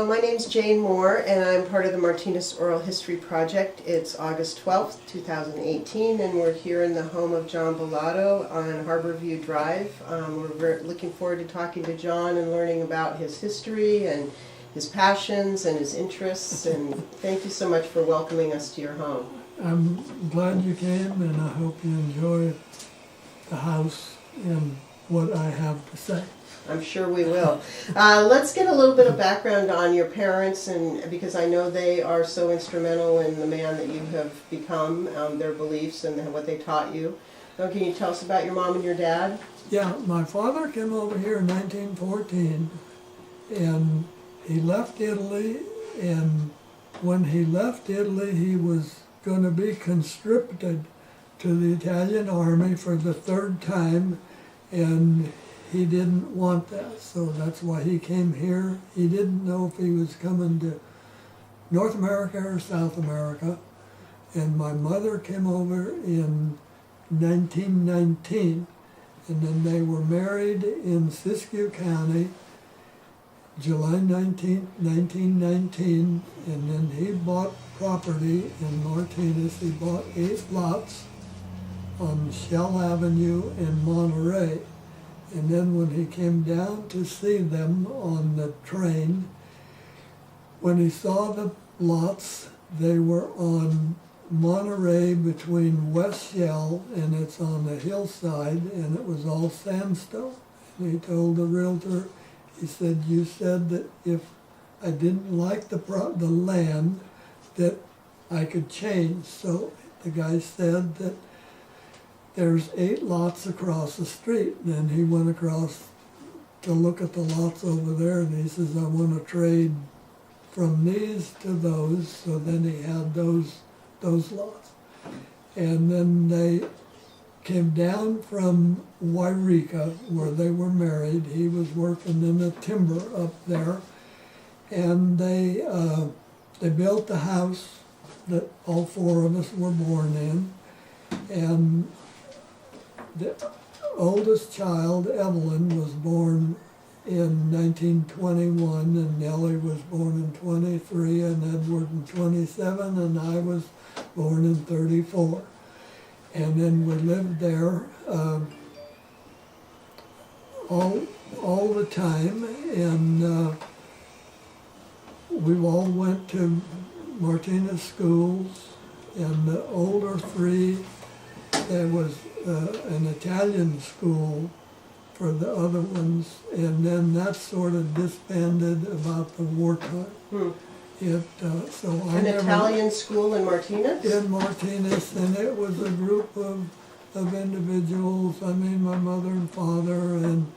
My name's Jane Moore, and I'm part of the Martinez Oral History Project. It's August 12th, 2018, and we're here in the home of John Bellato on Harborview Drive. We're looking forward to talking to John and learning about his history and his passions and his interests, and thank you so much for welcoming us to your home. I'm glad you came, and I hope you enjoy the house and what I have to say. I'm sure we will. Let's get a little bit of background on your parents, and because I know they are so instrumental in the man that you have become, their beliefs and what they taught you. So can you tell us about your mom and your dad? Yeah, my father came over here in 1914, and he left Italy, and when he left Italy, he was going to be conscripted to the Italian army for the third time, and he didn't want that, so that's why he came here. He didn't know if he was coming to North America or South America, and my mother came over in 1919, and then they were married in Siskiyou County, July 19th, 1919, and then he bought property in Martinez. He bought 8 lots on Shell Avenue in Monterey. And then when he came down to see them on the train, when he saw the lots, they were on Monterey between West Shell, and it's on the hillside, and it was all sandstone. And he told the realtor, he said, "You said that if I didn't like the land, that I could change." So the guy said that there's 8 lots across the street. And then he went across to look at the lots over there, and he says, "I want to trade from these to those." So then he had those lots. And then they came down from Wairika, where they were married. He was working in the timber up there. And they built the house that all 4 of us were born in. And the oldest child, Evelyn, was born in 1921, and Nellie was born in 23, and Edward in 27, and I was born in 34. And then we lived there all the time, and we all went to Martinez schools, and the older 3, there was an Italian school for the other ones, and then that sort of disbanded about the wartime. An Italian school in Martinez? In Martinez, and it was a group of individuals. I mean, my mother and father, and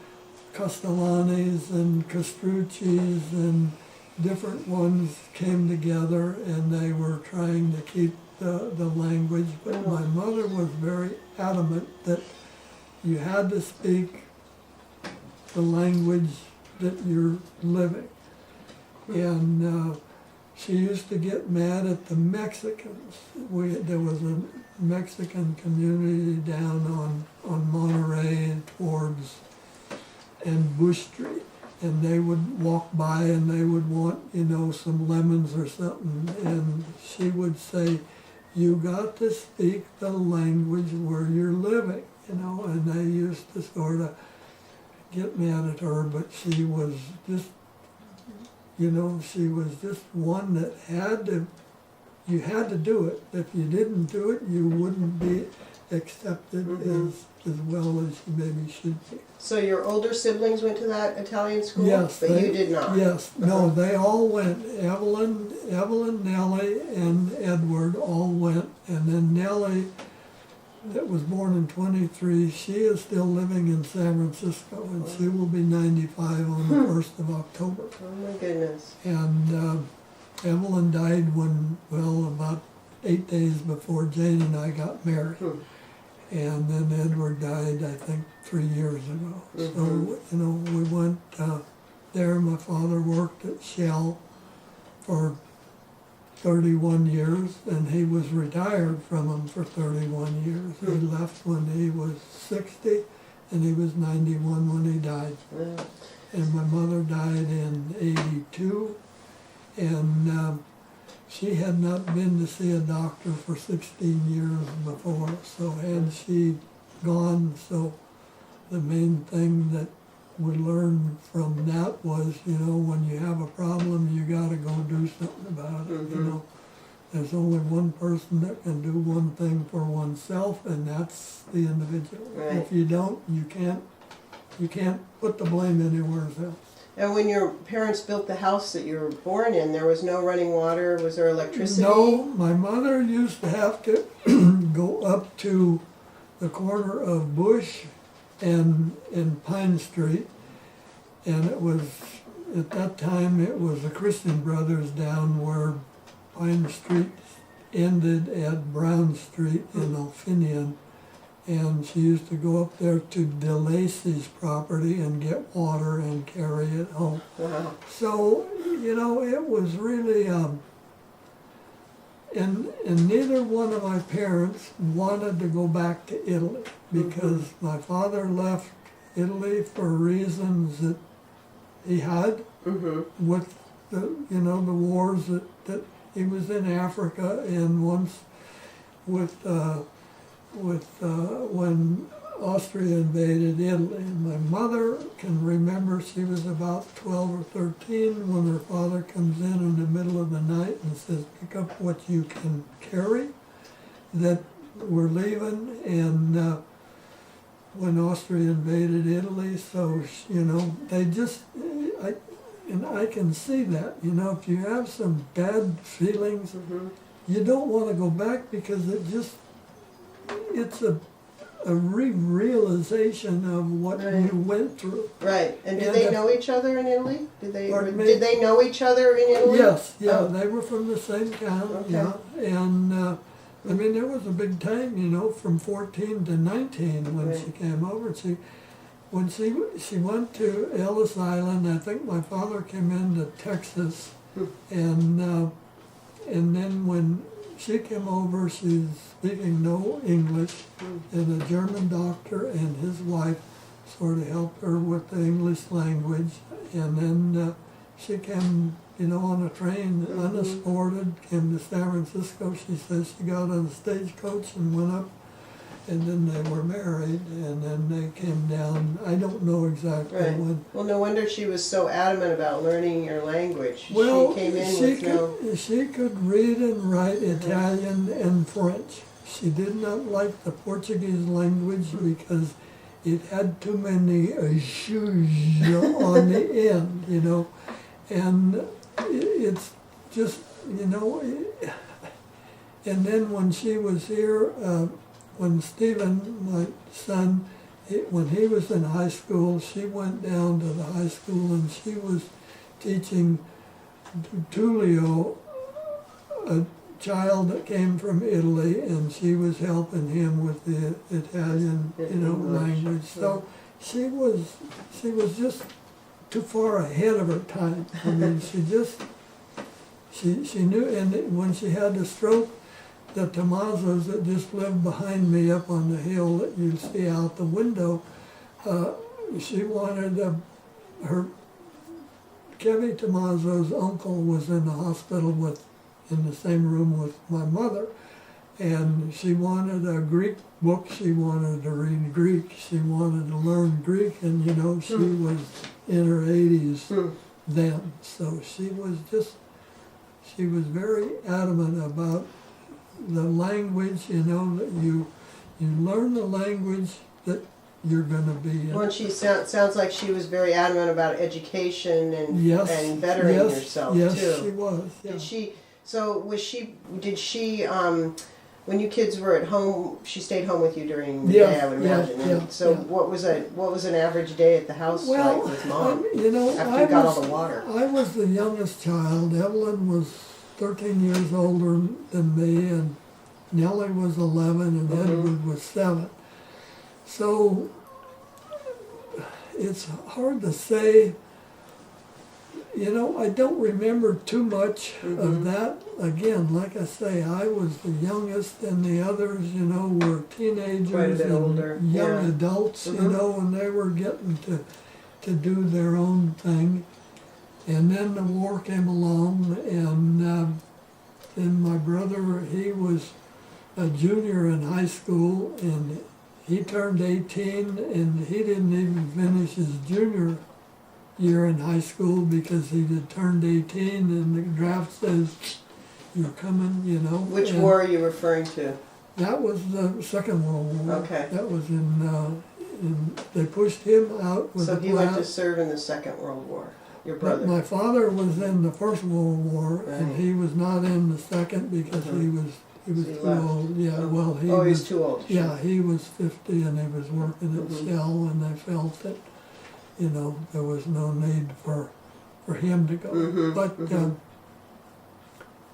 Castellanis and Castrucci's, and different ones came together, and they were trying to keep the language, but my mother was very adamant that you had to speak the language that you're living. And she used to get mad at the Mexicans. There was a Mexican community down on Monterey towards and Bush Street, and they would walk by and they would want, some lemons or something, and she would say, "You got to speak the language where you're living," and they used to sort of get mad at her, but she was just, she was just one that you had to do it. If you didn't do it, you wouldn't be accepted as well as you maybe should be. So your older siblings went to that Italian school? Yes. But you did not? Yes. No, they all went. Evelyn, Nellie, and Edward all went. And then Nellie, that was born in 23, she is still living in San Francisco, and she will be 95 on the 1st of October. Oh my goodness. And Evelyn died about 8 days before Jane and I got married. And then Edward died, I think, 3 years ago. So, we went there. My father worked at Shell for 31 years, and he was retired from them for 31 years. He left when he was 60, and he was 91 when he died. And my mother died in 82, and she had not been to see a doctor for 16 years before, so had she gone, so the main thing that we learned from that was, you know, when you have a problem, you gotta go do something about it, you know. There's only one person that can do one thing for oneself, and that's the individual. Right. If you don't, you can't put the blame anywhere else. And when your parents built the house that you were born in, there was no running water, was there electricity? No, my mother used to have to go up to the corner of Bush and Pine Street, and it was, at that time, it was the Christian Brothers down where Pine Street ended at Brown Street in Alphinian, and she used to go up there to DeLacy's property and get water and carry it home. Wow. So, you know, it was really, and neither one of my parents wanted to go back to Italy because my father left Italy for reasons that he had with the, you know, the wars that he was in Africa, and once with when Austria invaded Italy. And my mother can remember she was about 12 or 13 when her father comes in the middle of the night and says, pick up what you can carry, that we're leaving, and when Austria invaded Italy, so, you know, they just, and I can see that, you know, if you have some bad feelings, you don't want to go back because it's a realization of what you went through. Right. And did And they know each other in Italy? Pardon me? Did they know each other in Italy? Yes, yeah, Oh. they were from the same town, Okay. yeah, and I mean, there was a big time, you know, from 14 to 19 when she came over. When she went to Ellis Island, I think my father came into Texas, and then when she came over, she's speaking no English, and a German doctor and his wife sort of helped her with the English language, and then she came, you know, on a train, unescorted, came to San Francisco. She says she got on a stagecoach and went up, and then they were married, and then they came down. I don't know exactly when. Well, no wonder she was so adamant about learning your language. Well, she came in with no... she could read and write Italian and French. She did not like the Portuguese language because it had too many shoes on the end, you know. And it's just, you know, and then when she was here, when Stephen, my son, when he was in high school, she went down to the high school and she was teaching Tullio, a child that came from Italy, and she was helping him with the Italian, you know, language. So she was just too far ahead of her time. I mean, she knew, and when she had the stroke, the Tomazos that just lived behind me up on the hill that you see out the window, she wanted her, Kevin Tommaso's uncle was in the hospital in the same room with my mother, and she wanted a Greek book. She wanted to read Greek. She wanted to learn Greek, and you know, she was in her 80s then, so she was very adamant about the language, you know, that you learn the language that you're going to be in. Well, and she sounds like she was very adamant about education and bettering yourself, yes, too. Yes, she was. Yeah. Did she, when you kids were at home, she stayed home with you during the day, I would imagine. What was an average day at the house like with Mom? You know, after you got all the water? I was the youngest child. Evelyn was 13 years older than me, and Nellie was 11, and Edward was 7. So it's hard to say. You know, I don't remember too much of that. Again, like I say, I was the youngest, and the others, you know, were teenagers and older. young adults, you know, and they were getting to do their own thing. And then the war came along, and then my brother, he was a junior in high school, and he turned 18, and he didn't even finish his junior year in high school because he had turned 18, and the draft says, you're coming, you know. Which war are you referring to? That was the Second World War. Okay. That was they pushed him out with So a he went to blast. serve in the Second World War, your But brother. my father was in the First World War, and Right. he was not in the second because he was So he too left. old. Yeah, Oh. well, he Oh, was. he's too old. sure. Yeah, he was 50 and he was working at Mhm. Shell, and they felt that, you know, there was no need for him to go. Mhm, But mhm.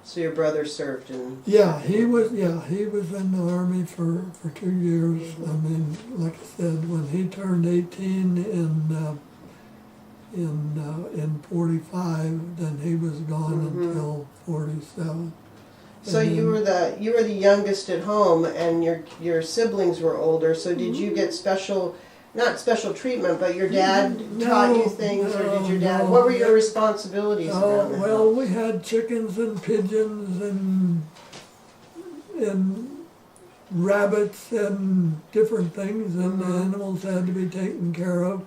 So your brother served in. he was in the army for 2 years. I mean, like I said, when he turned 18 in 45, then he was gone Mhm. until 47. So And you then- were the youngest at home, and your siblings were older. So did you get not special treatment, but your dad taught you things, or did your dad? No. What were your responsibilities Oh, around the well, house? we had chickens and pigeons and rabbits and different things, and the Mhm. animals had to be taken care of.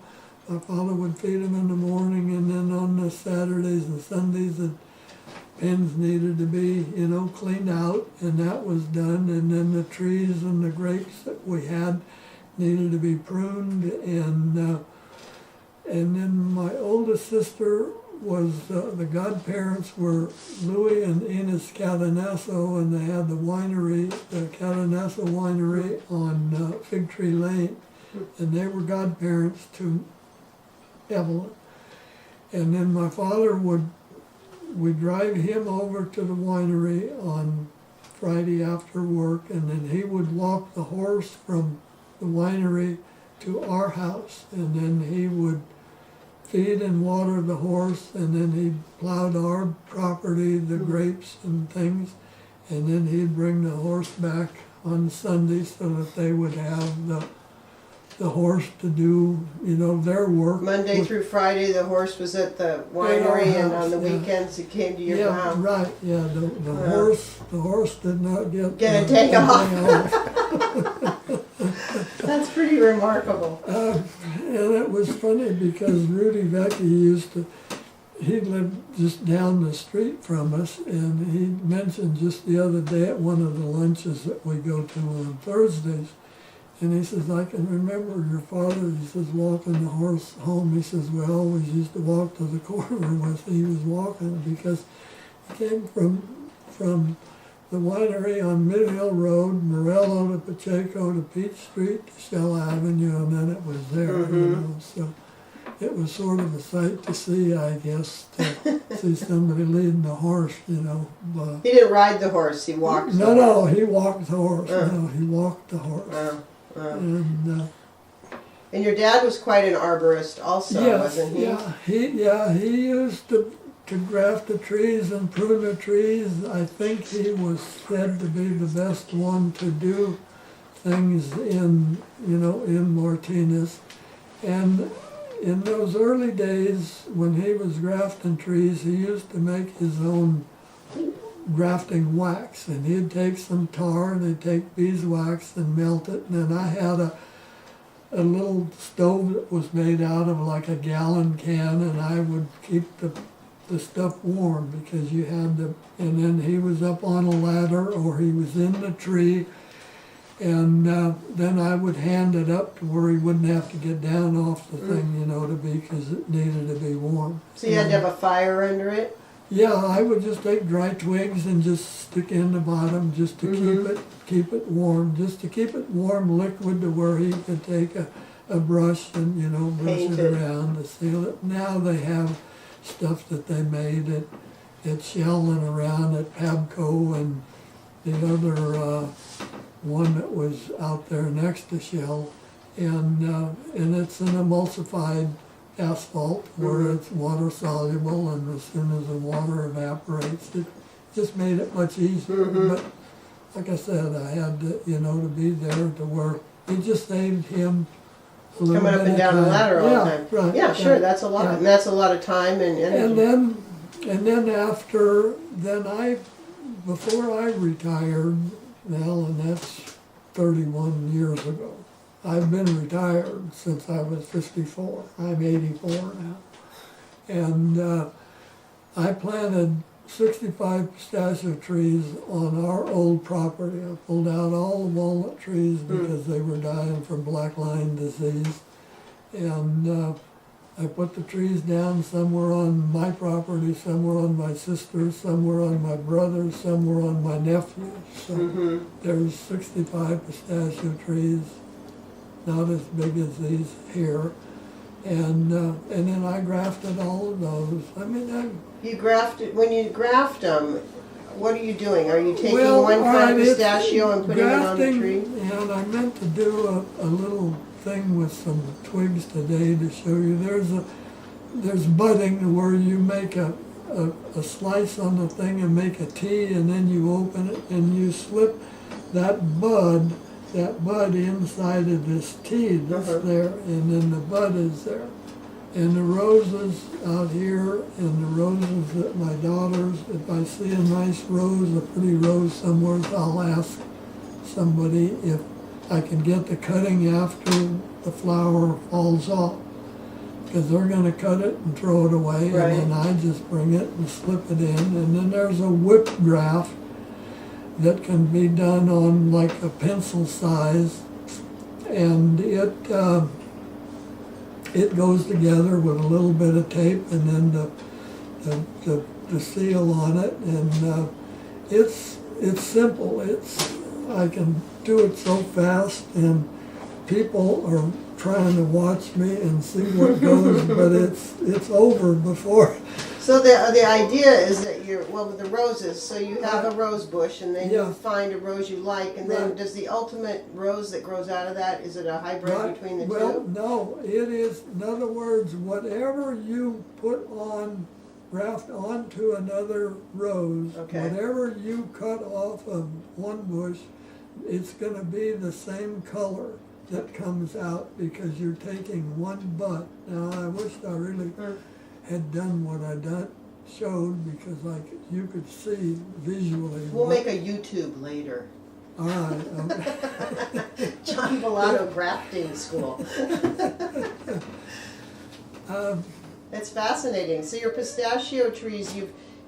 My father would feed them in the morning, and then on the Saturdays and Sundays, the pens needed to be, you know, cleaned out, and that was done. And then the trees and the grapes that we had needed to be pruned, and then my oldest sister was the godparents were Louis and Enos Catanasso, and they had the winery, the Catanasso winery on Fig Tree Lane, and they were godparents to Evelyn. And then my father we'd drive him over to the winery on Friday after work, and then he would walk the horse from the winery to our house, and then he would feed and water the horse, and then he plowed our property, the grapes and things, and then he'd bring the horse back on Sunday so that they would have the horse to do, you know, their work. Monday through Friday, the horse was at the winery, and on the weekends it came to your Yeah, house. right, yeah, the horse did not Get a the day day off. That's pretty remarkable. And it was funny because Rudy Vecchi he lived just down the street from us, and he mentioned just the other day at one of the lunches that we go to on Thursdays, and he says, I can remember your father, he says, walking the horse home. He says, we always used to walk to the corner with he was walking, because he came from the winery on Mid Hill Road, Morello to Pacheco to Peach Street to Shell Avenue, and then it was there, you know. So it was sort of a sight to see, I guess, to see somebody leading the horse, you know. But He didn't ride the horse; he walked. the horse. no, he walked the horse. No, he walked the horse. And your dad was quite an arborist, also, yes, wasn't he? he used to graft the trees and prune the trees. I think he was said to be the best one to do things in Martinez. And in those early days when he was grafting trees, he used to make his own grafting wax, and he'd take some tar and he'd take beeswax and melt it, and then I had a little stove that was made out of like a gallon can, and I would keep the stuff warm because you had to, and then he was up on a ladder or he was in the tree, and then I would hand it up to where he wouldn't have to get down off the thing, you know, because it needed to be warm. So you had to have a fire under it? Yeah, I would just take dry twigs and just stick in the bottom just to keep it warm, just to keep it warm, liquid, to where he could take a brush and, you know, brush Paint it it. around to seal it. Now they have stuff that they made at Shell and around at Pabco, and the other one that was out there next to Shell, and it's an emulsified asphalt where it's water soluble, and as soon as the water evaporates, it just made it much easier. But like I said, I had to, you know, to be there to where it just saved him a little Coming up bit and of down the time. ladder all Yeah, the time. right, Yeah, sure, right, that's a lot, yeah. and that's a lot of time and energy. And then after, before I retired, well, and that's 31 years ago. I've been retired since I was 54. I'm 84 now. And I planted 65 pistachio trees on our old property. I pulled out all the walnut trees because they were dying from black lung disease. And I put the trees down. Some were on my property, some were on my sister's, some were on my brother's, some were on my nephew's. So there's 65 pistachio trees, not as big as these here. And then I grafted all of those. I mean, You grafted, when you graft them, what are you doing? Are you taking well, one all kind of right, it's pistachio and putting it on the grafting, tree? and I meant to do a little thing with some twigs today to show you. There's budding where you make a slice on the thing and make a T, and then you open it and you slip that bud inside of this T that's there, and then the bud is there. And the roses out here, and the roses that my daughters, if I see a nice rose, a pretty rose somewhere, I'll ask somebody if I can get the cutting after the flower falls off. Because they're going to cut it and throw it away, Right. and then I just bring it and slip it in. And then there's a whip graft that can be done on like a pencil size, and it goes together with a little bit of tape and then the seal on it, and it's simple. I can do it so fast, and people are trying to watch me and see what goes, but it's over before. So the idea is that with the roses, so you have a rose bush, and then Yeah. you find a rose you like, and then Right. does the ultimate rose that grows out of that, is it a hybrid Right. between the Well, two? no, it is, in other words, whatever you graft onto another rose, Okay. whatever you cut off of one bush, it's going to be the same color that comes out because you're taking one bud. Now, I wish I really had done what I showed, because you could see visually. We'll make a YouTube later. All right. John Bellato Grafting School. It's fascinating. So your pistachio trees,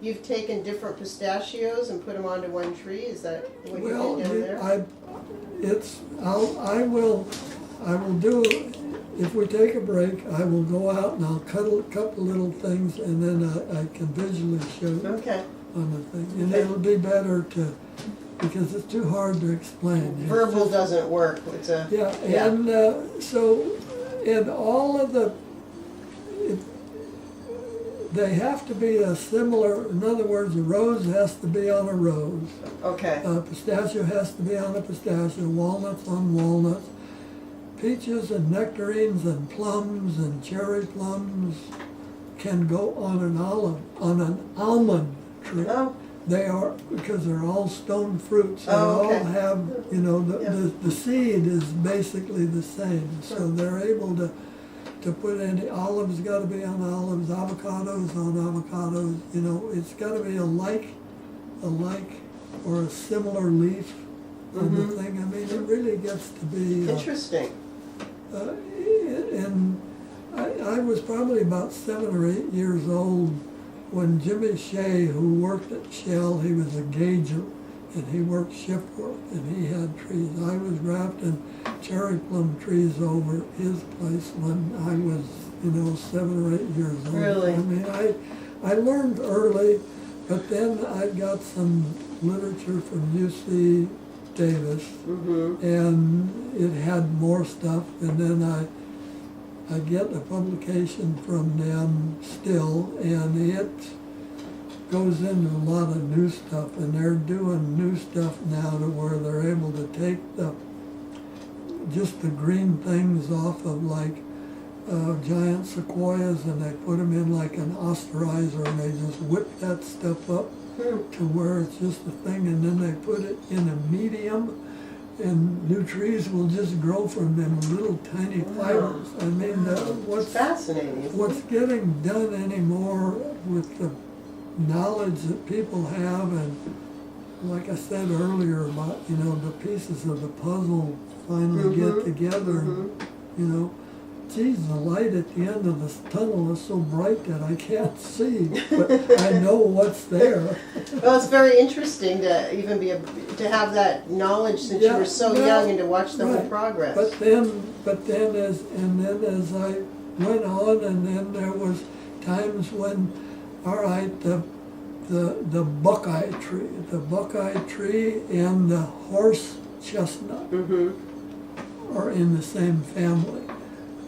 you've taken different pistachios and put them onto one tree. Is that what you Well, did down there? I will do, if we take a break, I will go out and I'll cut a couple little things, and then I can visually show Okay. on the thing. And Okay. it'll be better because it's too hard to explain. It's Verbal just- doesn't work. It's a Yeah, yeah. and and all of they have to be a similar, in other words, a rose has to be on a rose. Okay. Pistachio has to be on a pistachio, walnuts on walnuts. Peaches and nectarines and plums and cherry plums can go on an almond tree. Oh, They are, because they're all stone fruits. They Oh, okay. all have, Yeah. the seed is basically the same. So they're able to put in, olives got to be on olives, avocados on avocados. It's got to be a like or a similar leaf on the thing. I mean, it really gets to be. interesting. And I was probably about 7 or 8 years old when Jimmy Shea, who worked at Shell, he was a gauger, and he worked shift work, and he had trees. I was grafting cherry plum trees over his place when I was, 7 or 8 years old. Really? I mean, I learned early, but then I got some literature from UC Davis, and it had more stuff, and then I get a publication from them still, and it goes into a lot of new stuff, and they're doing new stuff now to where they're able to take just the green things off of giant sequoias, and they put them in like an osterizer, and they just whip that stuff up to where it's just a thing, and then they put it in a medium and new trees will just grow from them little tiny fibers. I mean, It's what's fascinating, isn't what's it? getting done anymore with the knowledge that people have, and like I said earlier about, you know, the pieces of the puzzle finally get together, and, you know, geez, the light at the end of this tunnel is so bright that I can't see, but I know what's there. Well, it's very interesting to even to have that knowledge since you Yeah, were so well, young and to watch the whole right. progress. But then as I went on, and then there was times when, all right, the buckeye tree and the horse chestnut are in the same family.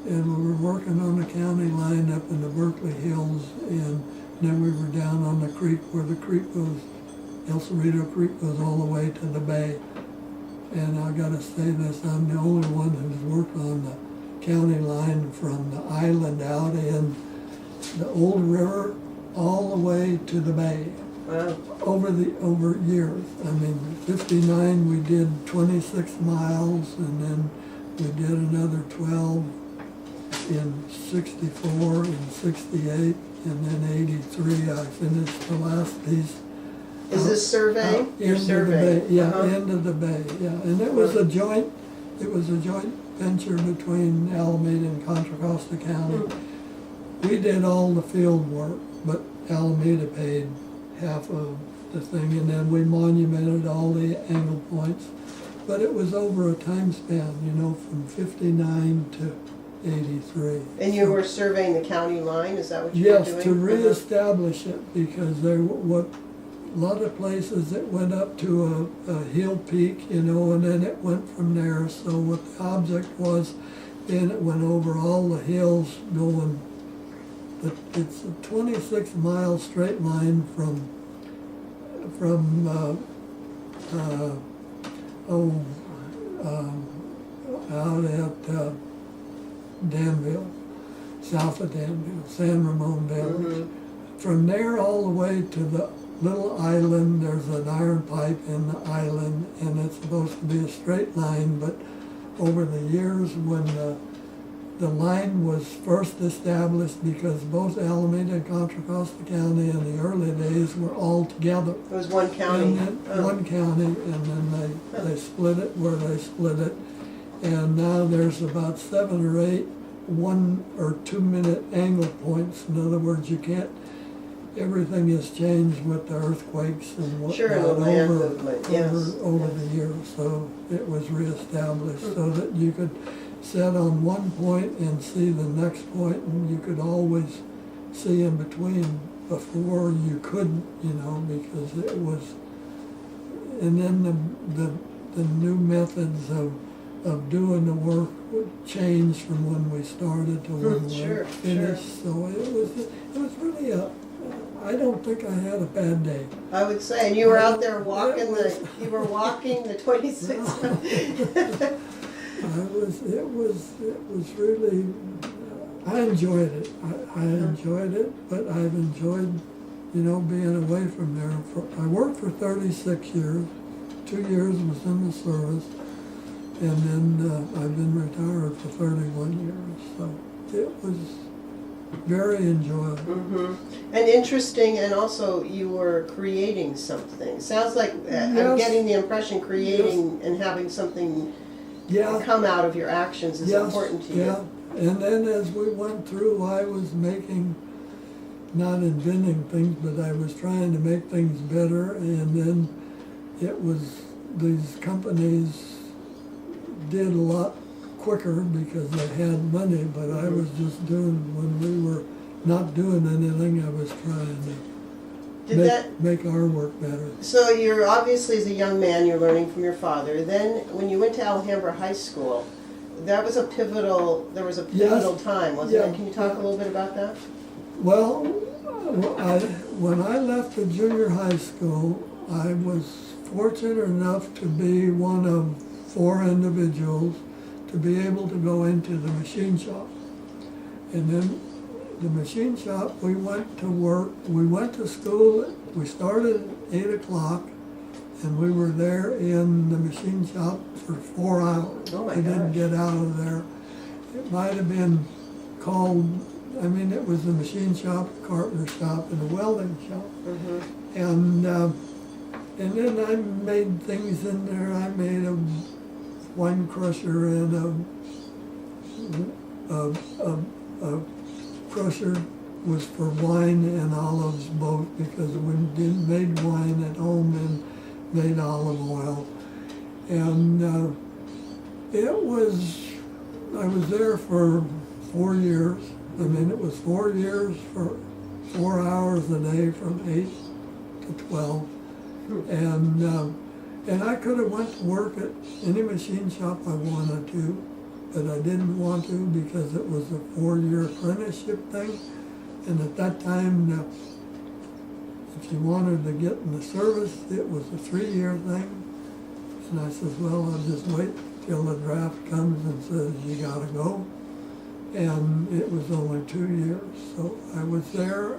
And we were working on the county line up in the Berkeley Hills, and then we were down on the creek where the creek goes, El Cerrito Creek goes all the way to the bay. And I gotta say this, I'm the only one who's worked on the county line from the island out in the old river all the way to the bay. Wow. Over years. I mean, 59 we did 26 miles, and then we did another 12 in 64 and 68, and then 83 I finished the last piece. Is this survey? Your End survey? of the bay, yeah, end of the bay, yeah. And it was a joint venture between Alameda and Contra Costa County. We did all the field work, but Alameda paid half of the thing, and then we monumented all the angle points. But it was over a time span, you know, from 59 to 83. And you were surveying the county line, is that what you were doing? Yes, to reestablish it, because there were a lot of places it went up to a hill peak, you know, and then it went from there. So what the object was, then it went over all the hills going, but it's a 26-mile straight line from out at Danville, south of Danville, San Ramon Village. From there all the way to the little island, there's an iron pipe in the island, and it's supposed to be a straight line, but over the years when the line was first established, because both Alameda and Contra Costa County in the early days were all together. It was one county? And then one county, and then they split it where they split it. And now there's about 7 or 8 1 or 2 minute angle points. In other words, you can't, everything has changed with the earthquakes and whatnot Sure, the land movement, yes. over the years. So it was reestablished so that you could set on one point and see the next point, and you could always see in between. Before you couldn't, you know, because it was, and then the new methods of doing the work would change from when we started to when we finished. So it was really I don't think I had a bad day. I would say, and you were out there walking you were walking the 26. It was really, I enjoyed it. I enjoyed it, but I've enjoyed, you know, being away from there. I worked for 36 years. 2 years was in the service, and then I've been retired for 31 years. So it was very enjoyable. And interesting, and also you were creating something. Sounds like, I'm getting the impression creating and having something come out of your actions is important to you. Yeah, and then as we went through, I was making, not inventing things, but I was trying to make things better, and then it was, these companies did a lot quicker because they had money, but I was just doing, when we were not doing anything, I was trying to make our work better. So you're obviously, as a young man, you're learning from your father. Then when you went to Alhambra High School, there was a pivotal time, wasn't it? Can you talk a little bit about that? Well, when I left the junior high school, I was fortunate enough to be one of 4 individuals to be able to go into the machine shop. And then the machine shop, we went to work, we went to school, we started at 8 o'clock, and we were there in the machine shop for 4 hours. Oh my We didn't gosh. get out of there. It might have been called, I mean, it was the machine shop, carpenter shop, and the welding shop. Mm-hmm. And then I made things in there. I made a wine crusher and a crusher was for wine and olives both, because we did made wine at home and made olive oil. And I was there for 4 years. I mean, it was 4 years for 4 hours a day from 8 to 12. And I could have went to work at any machine shop I wanted to, but I didn't want to because it was a 4-year apprenticeship thing. And at that time, if you wanted to get in the service, it was a 3-year thing. And I said, well, I'll just wait till the draft comes and says you gotta go. And it was only 2 years, so I was there.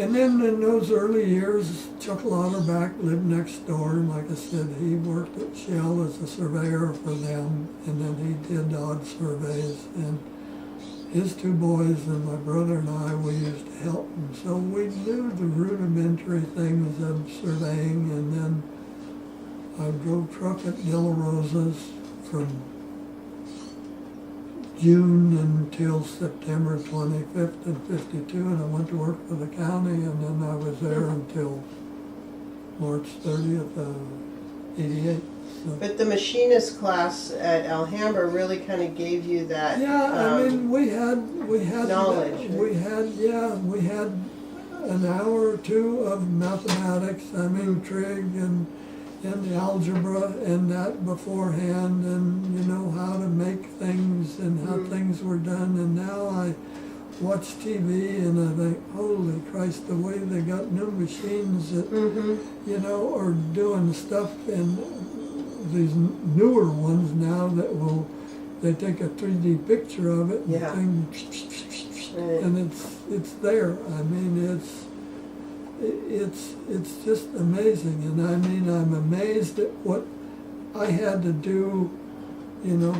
And then in those early years, Chuck Lauterbach lived next door, and like I said, he worked at Shell as a surveyor for them, and then he did odd surveys. And his 2 boys and my brother and I, we used to help him. So we knew the rudimentary things of surveying, and then I drove truck at De La Rosa's from June until September 25th and 52, and I went to work for the county, and then I was there until March 30th of 88. So. But the machinist class at Alhambra really kind of gave you that. Yeah, I mean, we had knowledge. We had an hour or 2 of mathematics. I mean, trig and the algebra and that beforehand, and you know how to make things and how things were done. And now I watch TV and I think, holy Christ, the way they got new machines that you know are doing stuff, and these newer ones now that they take a 3D picture of it and Yeah. and it's there. I mean, it's just amazing. And I mean, I'm amazed at what I had to do, you know,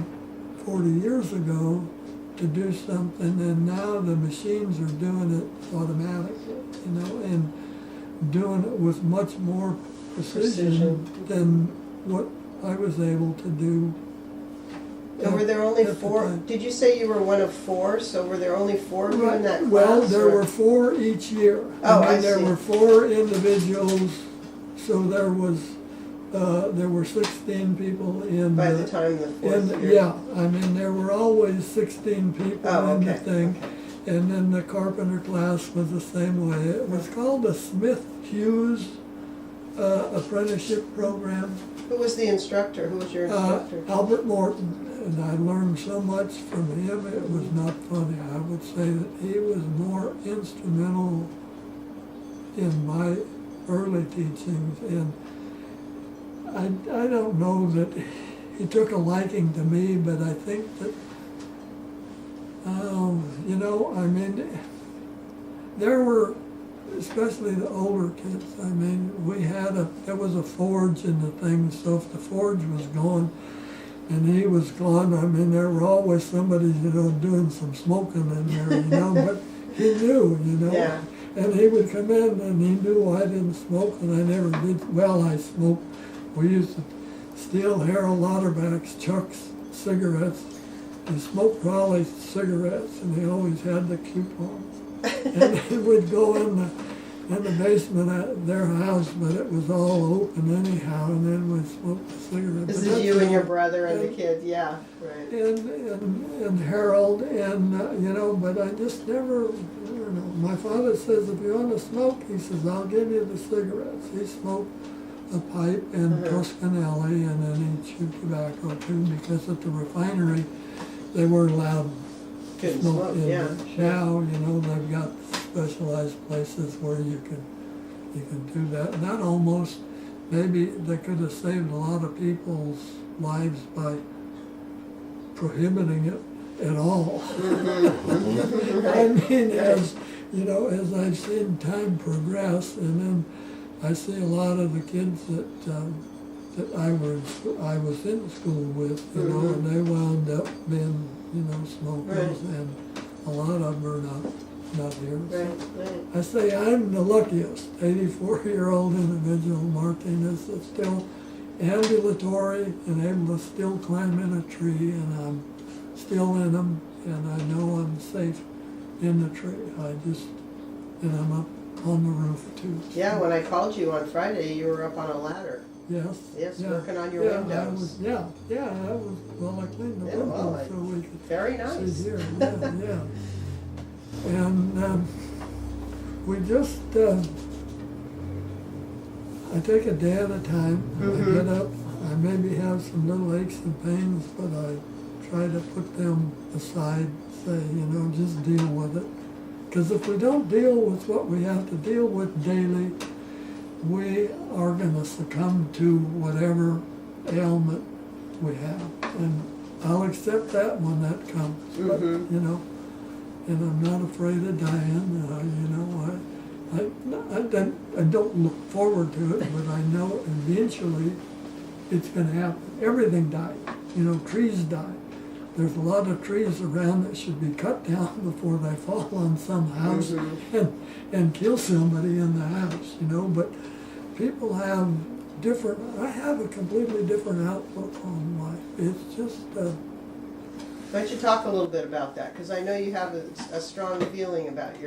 40 years ago to do something, and now the machines are doing it automatically, you know, and doing it with much more precision than what I was able to do. And were there only at the 4? time. Did you say you were one of 4? So were there only 4 of you in that class? Well, there or- were 4 each year. Oh, I mean, I there see. were 4 individuals, so there were 16 people in by the time the 4th year. yeah, I mean, there were always 16 people Oh, in the okay, thing. okay. And then the carpenter class was the same way. It was called the Smith Hughes apprenticeship program. Who was the instructor? Who was your instructor? Albert Morton, and I learned so much from him, it was not funny. I would say that he was more instrumental in my early teachings, and I don't know that he took a liking to me, but I think that, you know, I mean, there were, especially the older kids, I mean, there was a forge in the thing, so if the forge was gone and he was gone, I mean, there were always somebody, you know, doing some smoking in there, you know, but he knew, you know. Yeah. And he would come in and he knew I didn't smoke, and I never did. Well, I smoked. We used to steal Harold Lauterbach's Chuck's cigarettes. He smoked Raleigh cigarettes, and he always had the coupons. And he would go in the basement at their house, but it was all open anyhow, and then we'd smoke the cigarettes. This But is that's you and all. your brother and the kids, yeah, right. And Harold, and you know, but I just never, I don't know. My father says, if you want to smoke, he says, I'll give you the cigarettes. He smoked a pipe and Toscanelli, and then he chewed tobacco too, because at the refinery, they weren't allowed to Couldn't smoke smoke, in yeah. the now, you know, they've got specialized places where you can do that. And that almost, maybe they could have saved a lot of people's lives by prohibiting it at all. I mean, as you know, as I've seen time progress, and then I see a lot of the kids that I was in school with, you know, and they wound up being, you know, smokers, and a lot of them are not here. Right. I say I'm the luckiest 84-year-old individual, Martinez, that's still ambulatory and able to still climb in a tree, and I'm still in them, and I know I'm safe in the tree. And I'm up on the roof too. Yeah, when I called you on Friday, you were up on a ladder. Yes. Yes, yeah, working on your yeah, windows. I was, well, I cleaned the Yeah, windows well, so we could Very nice. sit here, yeah. And we just, I take a day at a time. I get up, I maybe have some little aches and pains, but I try to put them aside, say, you know, just deal with it. Because if we don't deal with what we have to deal with daily, we are going to succumb to whatever ailment we have. And I'll accept that when that comes. But, you know, and I'm not afraid of dying. You know, I don't look forward to it, but I know eventually it's going to happen. Everything dies. You know, trees die. There's a lot of trees around that should be cut down before they fall on some house and kill somebody in the house, you know. But people have different, I have a completely different outlook on life. It's just... Why don't you talk a little bit about that? Because I know you have a strong feeling about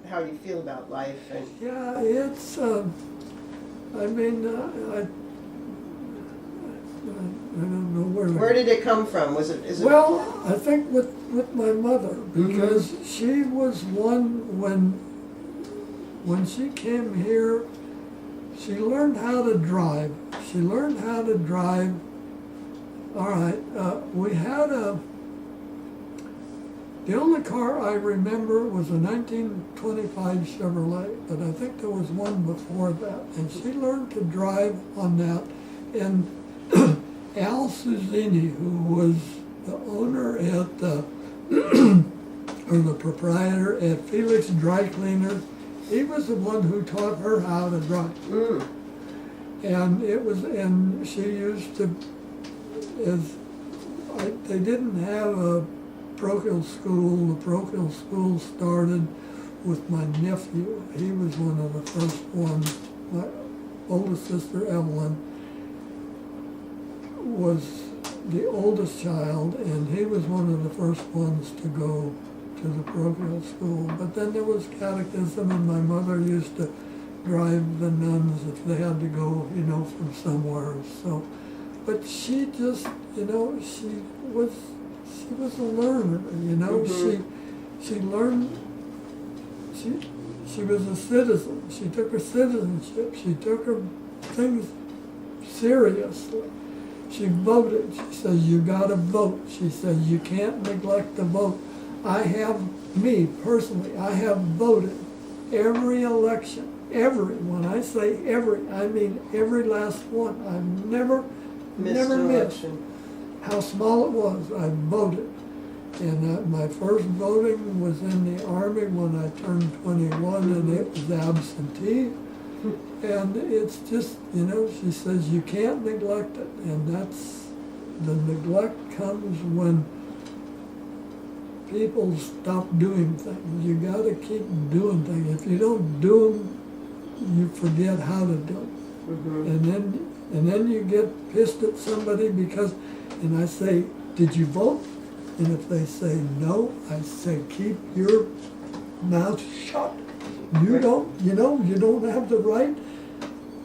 how you feel about life. And yeah, it's, I mean, I don't know where. Where did it come from? Is it? Well, I think with my mother, because she was one when she came here, she learned how to drive. She learned how to drive. All right, we had the only car I remember was a 1925 Chevrolet, but I think there was one before that, and she learned to drive on that. And Al Suzini, who was the owner at or the proprietor at Felix Dry Cleaners, he was the one who taught her how to drive. And she used to, they didn't have a parochial school. The parochial school started with my nephew. He was one of the first ones. My oldest sister, Evelyn, was the oldest child, and he was one of the first ones to go to the parochial school. But then there was catechism, and my mother used to drive the nuns if they had to go, you know, from somewhere. So, but she just, you know, she was a learner, you know. She learned. She was a citizen. She took her citizenship. She took her things seriously. She voted. She says, you gotta vote. She says, you can't neglect the vote. Me personally, I have voted every election. When I say every, I mean every last one. I've never missed. How small it was, I voted. And my first voting was in the Army when I turned 21, and it was absentee. And it's just, you know, she says you can't neglect it, and the neglect comes when people stop doing things. You got to keep doing things. If you don't do them, you forget how to do them. And then you get pissed at somebody because, and I say, did you vote? And if they say no, I say, keep your mouth shut. You don't, you know, you don't have the right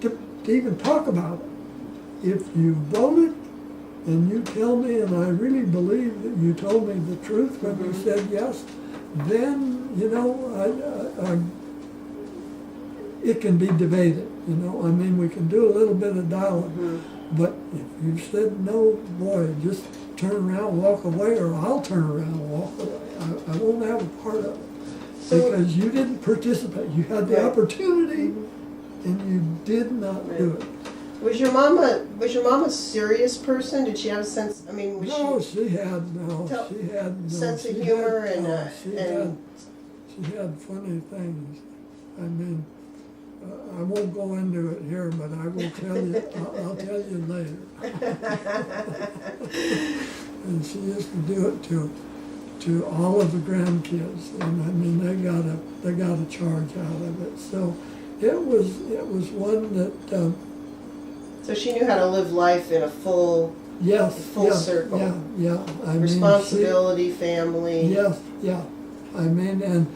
to even talk about it. If you voted and you tell me, and I really believe that you told me the truth when you said yes, then, you know, it can be debated, you know. I mean, we can do a little bit of dialogue. But if you said no, boy, just turn around, walk away, or I'll turn around and walk away. I won't have a part of it. Because you didn't participate. You had the opportunity, and you did not do it. Was your mom a serious person? Did she have a sense? I mean, she had sense of humor she had funny things. I mean, I won't go into it here, but I will tell you, I'll tell you later. And she used to do it to all of the grandkids, and I mean, they got a charge out of it. So it was one that, So she knew how to live life in a full circle. Yeah. I mean, Responsibility, family. Yes, yeah. I mean, and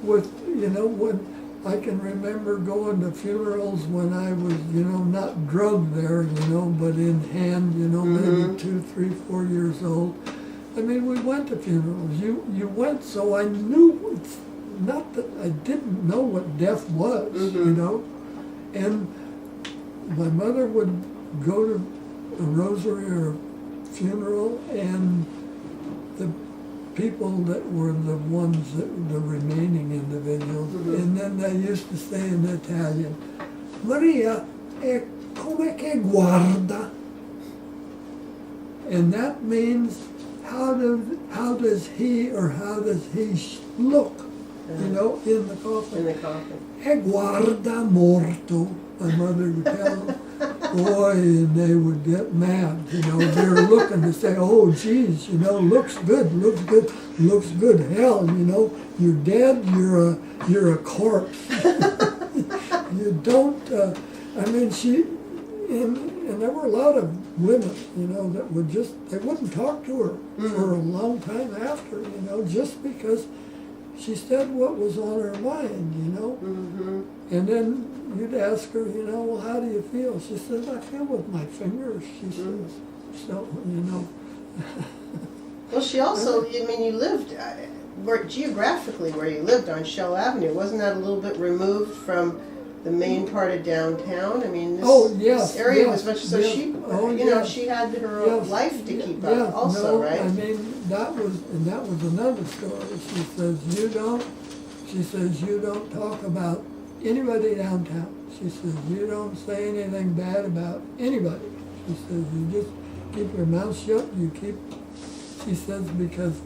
with, when I can remember going to funerals when I was, not drugged there, but in hand, maybe 2, 3, 4 years old. I mean, we went to funerals. You went, so I knew, it's not that I didn't know what death was, And my mother would go to a rosary or a funeral, and the people that were the ones that the remaining individuals, and then they used to say in Italian, Maria, come che guarda? And that means how does he or how does he look, in the coffin. In the coffin. E guarda morto, my mother would tell them. Boy, and they would get mad, they're looking to say, oh geez, looks good, hell, you're dead, you're a corpse. You don't, and there were a lot of women, that would they wouldn't talk to her for a long time after, just because she said what was on her mind, And then you'd ask her, well, how do you feel? She says, I feel with my fingers, she says. So, Well, she also, you lived, geographically where you lived on Shell Avenue, wasn't that a little bit removed from the main part of downtown? I mean, this area was much, so she, she had her own life to keep up also, right? I mean, that was another story. She says, you don't talk about anybody downtown. She says, you don't say anything bad about anybody. She says, you just keep your mouth shut, she says, because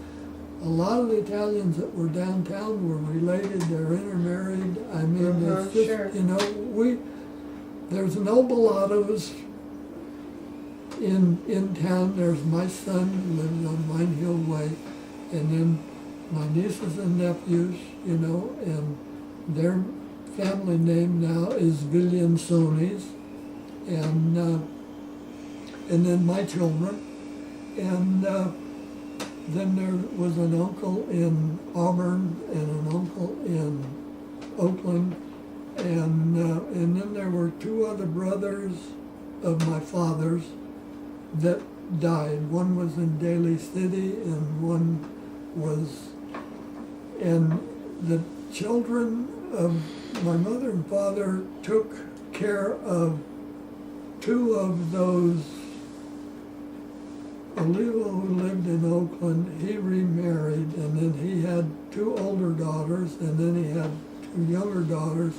a lot of the Italians that were downtown were related, they're intermarried. I mean, it's just, sure. There's no Bellatos in town. There's my son who lives on Mine Hill Way, and then my nieces and nephews, and their family name now is Villiansonis, and then my children, and then there was an uncle in Auburn and an uncle in Oakland, and then there were 2 other brothers of my father's that died. One was in Daly City, and one was, and the children of my mother and father took care of 2 of those. Olivo, who lived in Oakland, he remarried, and then he had 2 older daughters, and then he had 2 younger daughters,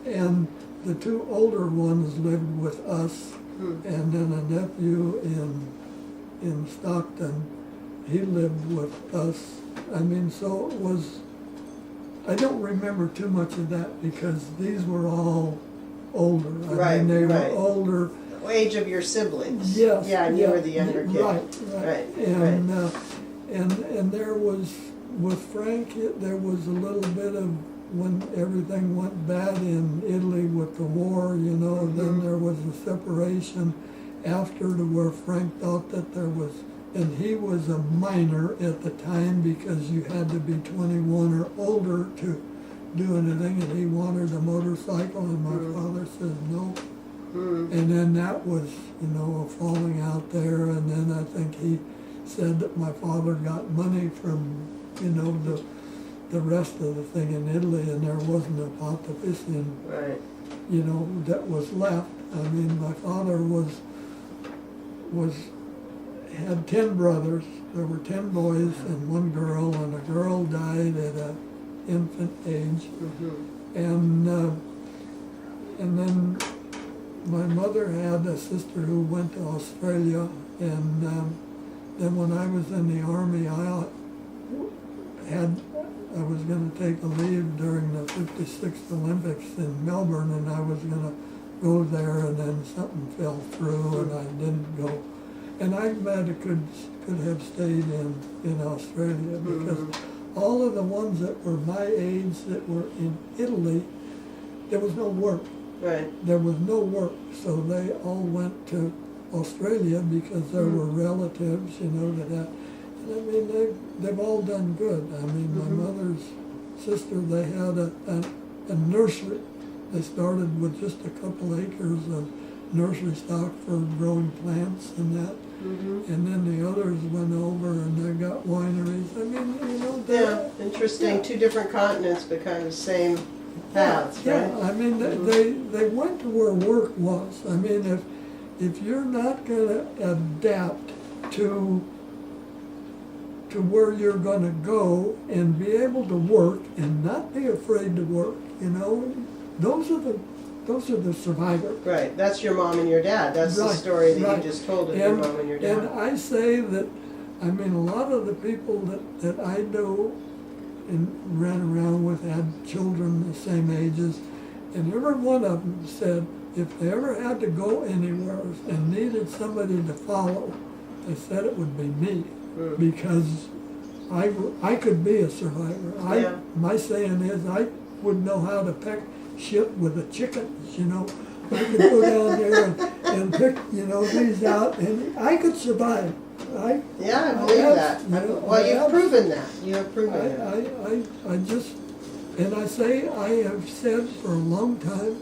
and the 2 older ones lived with us, and then a nephew in Stockton, he lived with us. I mean, so it was, I don't remember too much of that because these were all older. I mean, they were older. Age of your siblings. Yes. Yeah, and you were the younger kid. Right. And there was, with Frank, there was a little bit of, when everything went bad in Italy with the war, then there was a separation after to where Frank thought that there was, and he was a minor at the time because you had to be 21 or older to do anything, and he wanted a motorcycle, and my father said no. And then that was, a falling out there, and then I think he said that my father got money from, the rest of the thing in Italy, and there wasn't a pontificin, that was left. I mean, my father had 10 brothers. There were 10 boys and 1 girl, and a girl died at an infant age. And then my mother had a sister who went to Australia, and then when I was in the Army, I had I was gonna take a leave during the 56th Olympics in Melbourne, and I was gonna go there, and then something fell through, and I didn't go. And I might have could have stayed in Australia, because all of the ones that were my age that were in Italy, there was no work. Right. There was no work, so they all went to Australia because there were relatives, that had. And I mean, they've all done good. I mean, my mother's sister, they had a nursery. They started with just a couple acres of nursery stock for growing plants and that. And then the others went over and they got wineries. I mean, Yeah, interesting. Yeah. 2 different continents, but kind of same paths, right? Yeah, I mean, they went to where work was. I mean, if you're not gonna adapt to where you're gonna go and be able to work and not be afraid to work, those are the survivors. Right, that's your mom and your dad. That's the Right, story that right. you just told of your mom and your dad. And I say that, I mean, a lot of the people that I know and ran around with had children the same ages, and every one of them said if they ever had to go anywhere and needed somebody to follow, they said it would be me, because I could be a survivor. Yeah. My saying is I would know how to peck shit with the chickens, I could go down there and pick, these out, and I could survive. I believe that. Well, you've proven that. You have proven that. I just, and I say, I have said for a long time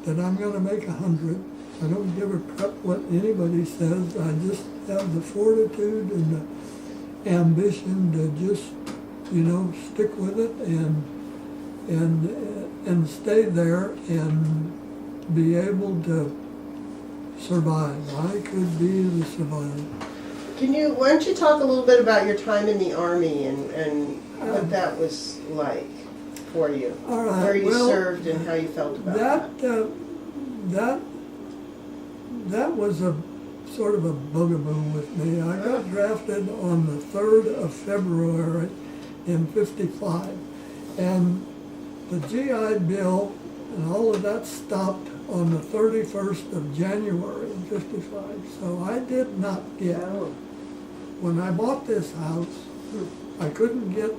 that I'm gonna make 100. I don't give a crap what anybody says. I just have the fortitude and the ambition to just, stick with it and stay there and be able to survive. I could be the survivor. Why don't you talk a little bit about your time in the Army and what that was like for you? All right. Where you served and how you felt about that. That was a sort of a bugaboo with me. I got drafted on the 3rd of February in '55, and the GI Bill and all of that stopped on the 31st of January in '55. So I did not get. When I bought this house, I couldn't get.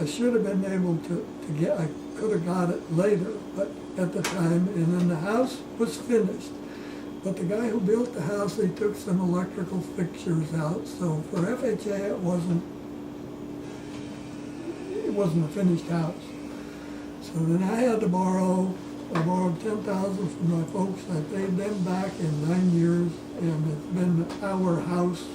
I should have been able to get. I could have got it later, but at the time, and then the house was finished. But the guy who built the house, he took some electrical fixtures out. So for FHA, it wasn't a finished house. So then I had to borrow. I borrowed $10,000 from my folks. I paid them back in 9 years, and it's been our house.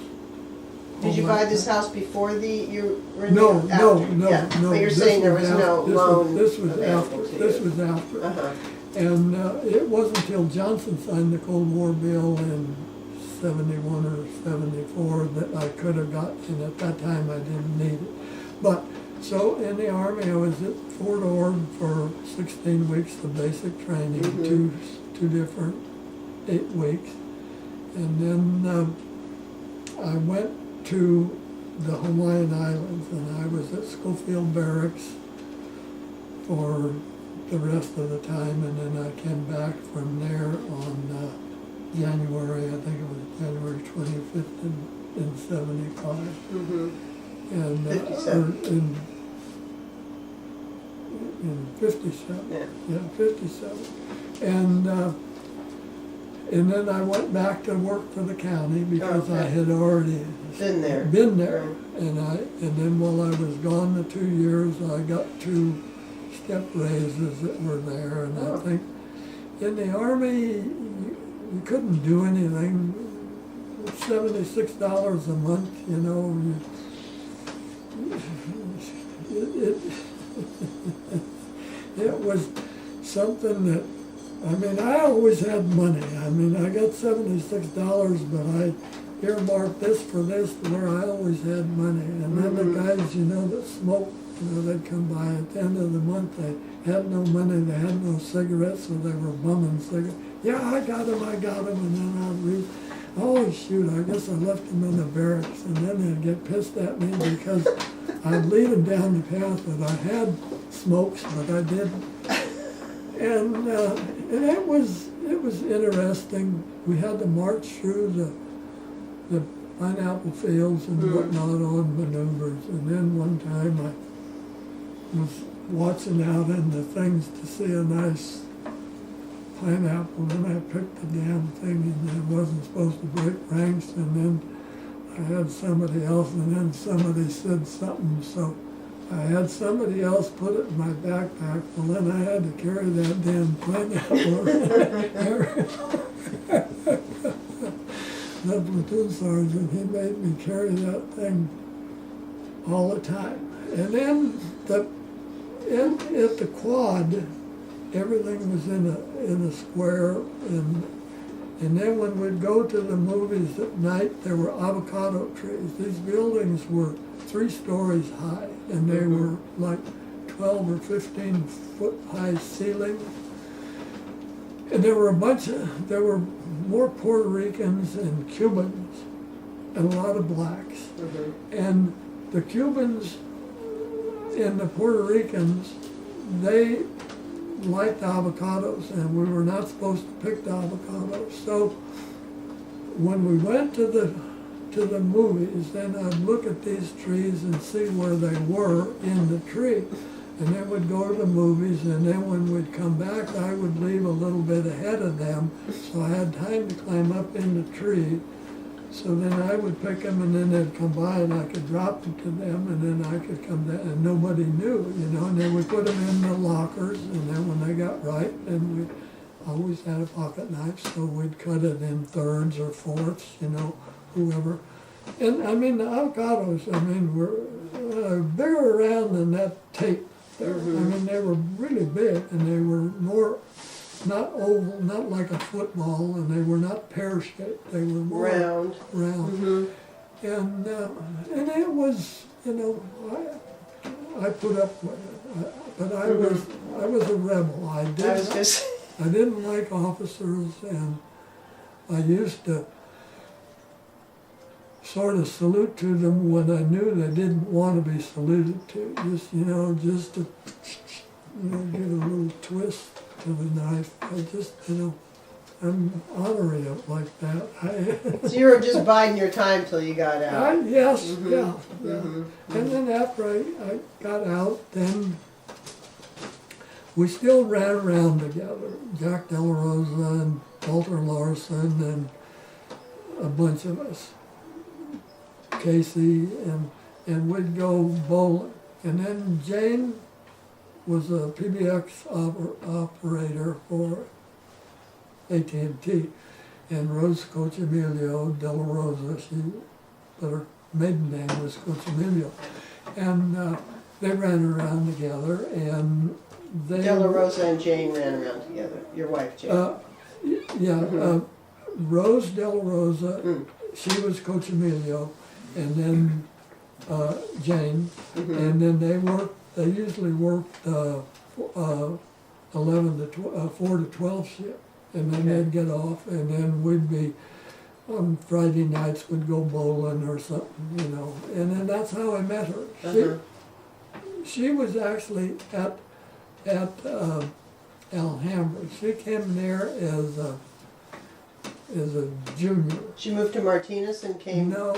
Did you buy this house before you were in No. But you're saying there was no loan This was available after. to This you. was after. Uh-huh. And it wasn't until Johnson signed the Cold War bill in '71 or '74 that I could have got, and at that time I didn't need it. But so in the Army, I was at Fort Ord for 16 weeks of basic training, two different 8 weeks, and then I went to the Hawaiian Islands, and I was at Schofield Barracks for the rest of the time, and then I came back from there on January, I think it was January 25th in '75. And 57. In 57. Yeah. 57. And then I went back to work for the county because I had already Been there. Right. And then while I was gone the 2 years, I got 2 step raises that were there, and I think in the Army you couldn't do anything. $76 a month, it was something that, I always had money. I got $76, but I earmarked this for this, where I always had money. And then the guys, that smoked, they'd come by at the end of the month. They had no money, they had no cigarettes, so they were bumming cigarettes. Yeah, I got them, and then I'd read, oh shoot, I guess I left them in the barracks. And then they'd get pissed at me because I'd lead them down the path that I had smokes, but I didn't. And it was interesting. We had to march through the pineapple fields and whatnot on maneuvers. And then one time I was watching out in the things to see a nice pineapple, and I picked the damn thing, and I wasn't supposed to break ranks, and then I had somebody else, and then somebody said something, so I had somebody else put it in my backpack. Well, then I had to carry that damn pineapple. The platoon sergeant, he made me carry that thing all the time. And then at the quad, everything was in a square, and then when we'd go to the movies at night, there were avocado trees. These buildings were 3 stories high, and they were like 12 or 15 foot high ceilings. And there were more Puerto Ricans and Cubans, and a lot of blacks. And the Cubans and the Puerto Ricans, they liked avocados, and we were not supposed to pick the avocados. So when we went to the movies, then I'd look at these trees and see where they were in the tree. And then we'd go to the movies, and then when we'd come back, I would leave a little bit ahead of them, so I had time to climb up in the tree. So then I would pick them, and then they'd come by, and I could drop them to them, and then I could come down, and nobody knew, and then we put them in the lockers, and then when they got ripe, then we always had a pocket knife, so we'd cut it in thirds or fourths, whoever. And I mean, the avocados, were bigger around than that tape there. I mean, they were really big, and they were more, not oval, not like a football, and they were not pear-shaped. They were more round. And it was, I put up with it. But I was a rebel. I didn't like officers, and I used to sort of salute to them when I knew they didn't want to be saluted to. Just to give a little twist to the knife. I'm honoring it like that. So you were just biding your time till you got out. Yes, yeah. And then after I got out, then we still ran around together. Jack De La Rosa and Walter Larson and a bunch of us. Casey, and we'd go bowling. And then Jane was a PBX operator for AT&T, and Rose Cochimilio De La Rosa, but her maiden name was Cochimilio. And they ran around together, and they... De La Rosa and Jane ran around together, your wife Jane. Rose De La Rosa, she was Cochimilio, and then Jane, and then they usually worked 4 to 12 shift, and then they'd get off, and then we'd be, on Friday nights we'd go bowling or something, and then that's how I met her. She was actually at Alhambra. She came there as a junior. She moved to Martinez and came? No,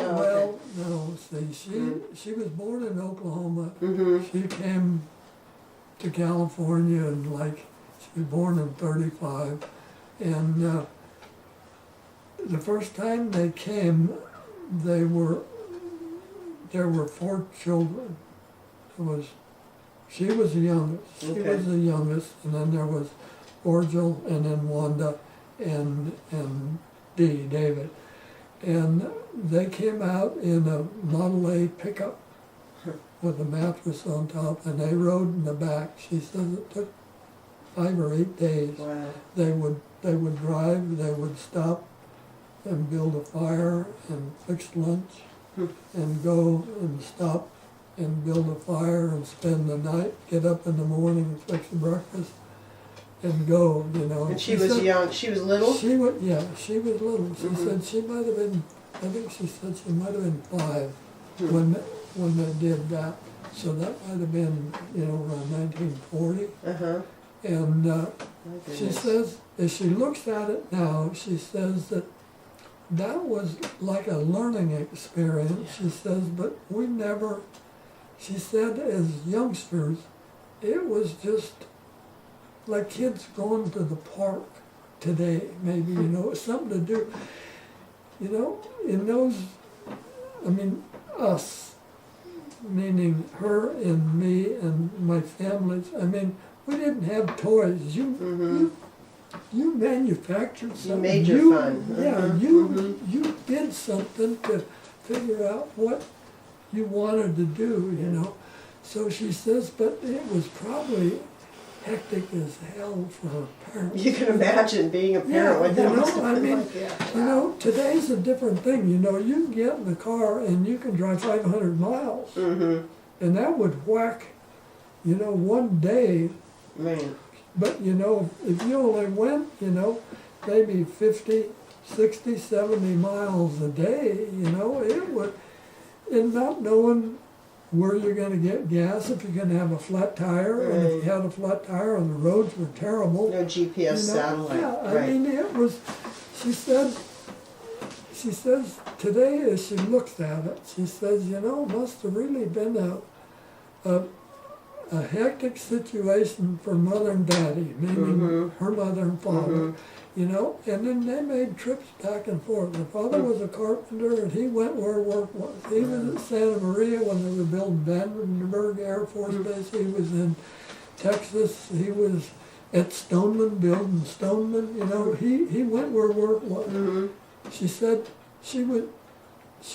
she was born in Oklahoma. She came to California and she was born in 35. And the first time they came, there were 4 children. She was the youngest. She was the youngest, and then there was Orgel, and then Wanda, and David. And they came out in a Model A pickup with a mattress on top, and they rode in the back. She says it took 5 or 8 days. Wow. They would drive, they would stop and build a fire and fix lunch, and go and stop and build a fire and spend the night, get up in the morning and fix the breakfast and go, And she was young, she was little? She was little. She said she might have been, I think she said she might have been 5 when they did that. So that might have been, around 1940. Uh-huh. And My she goodness. says, as she looks at it now, she says that was like a learning experience. She says, but we never, she said, as youngsters, it was just like kids going to the park today, maybe, something to do. In those, us, meaning her and me and my families, we didn't have toys. You manufactured something. You made your fun. Yeah, Uh-huh. you did something to figure out what you wanted to do, So she says, but it was probably hectic as hell for her parents. You can imagine being a parent with them. Today's a different thing. You can get in the car and you can drive 500 miles. Mm-hmm. And that would whack, one day. Right. But, if you only went, maybe 50, 60, 70 miles a day, it would, and not knowing where you're going to get gas, if you're going to have a flat tire, and if you had a flat tire and the roads were terrible. No GPS satellite. Yeah, right. it was, she says today as she looks at it, she says, must have really been a hectic situation for mother and daddy, meaning her mother and father, and then they made trips back and forth. The father was a carpenter and he went where work was. He was at Santa Maria when they were building Vandenberg Air Force Base. He was in Texas. He was at Stoneman building Stoneman, he went where work was. She said she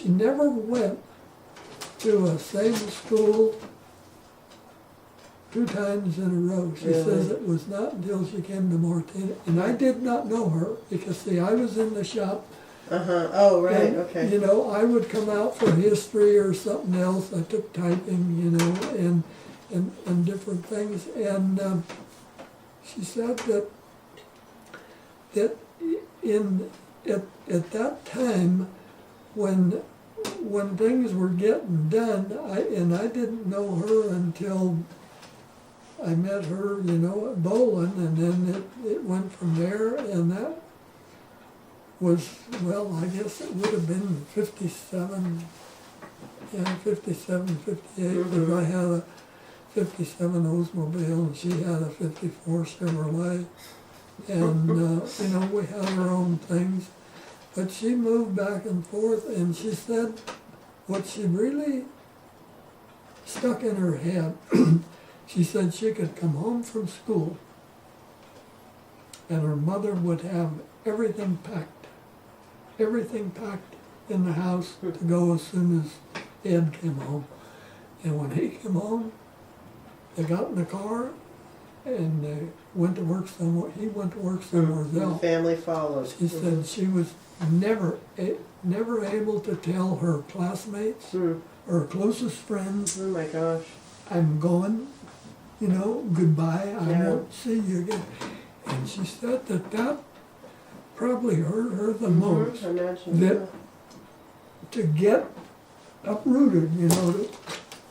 never went to a same school 2 times in a row. She says it was not until she came to Martina, and I did not know her because, see, I was in the shop. Uh-huh. Oh, right, And, okay. I would come out for history or something else. I took typing, and different things. And she said that at that time, when things were getting done, I didn't know her until I met her, at Bolin, and then it went from there, and that was, well, I guess it would have been 57, 58, because I had a 57 Oldsmobile, and she had a 54 Chevrolet, and, we had our own things, but she moved back and forth, and she said what she really stuck in her head. She said she could come home from school and her mother would have everything packed in the house to go as soon as Ed came home. And when he came home, they got in the car and they went to work somewhere. He went to work somewhere else. The family followed. She said she was never able to tell her classmates or her closest friends, Oh my gosh. I'm going, goodbye, I won't see you again. And she said that probably hurt her the most, I imagine. that to get uprooted,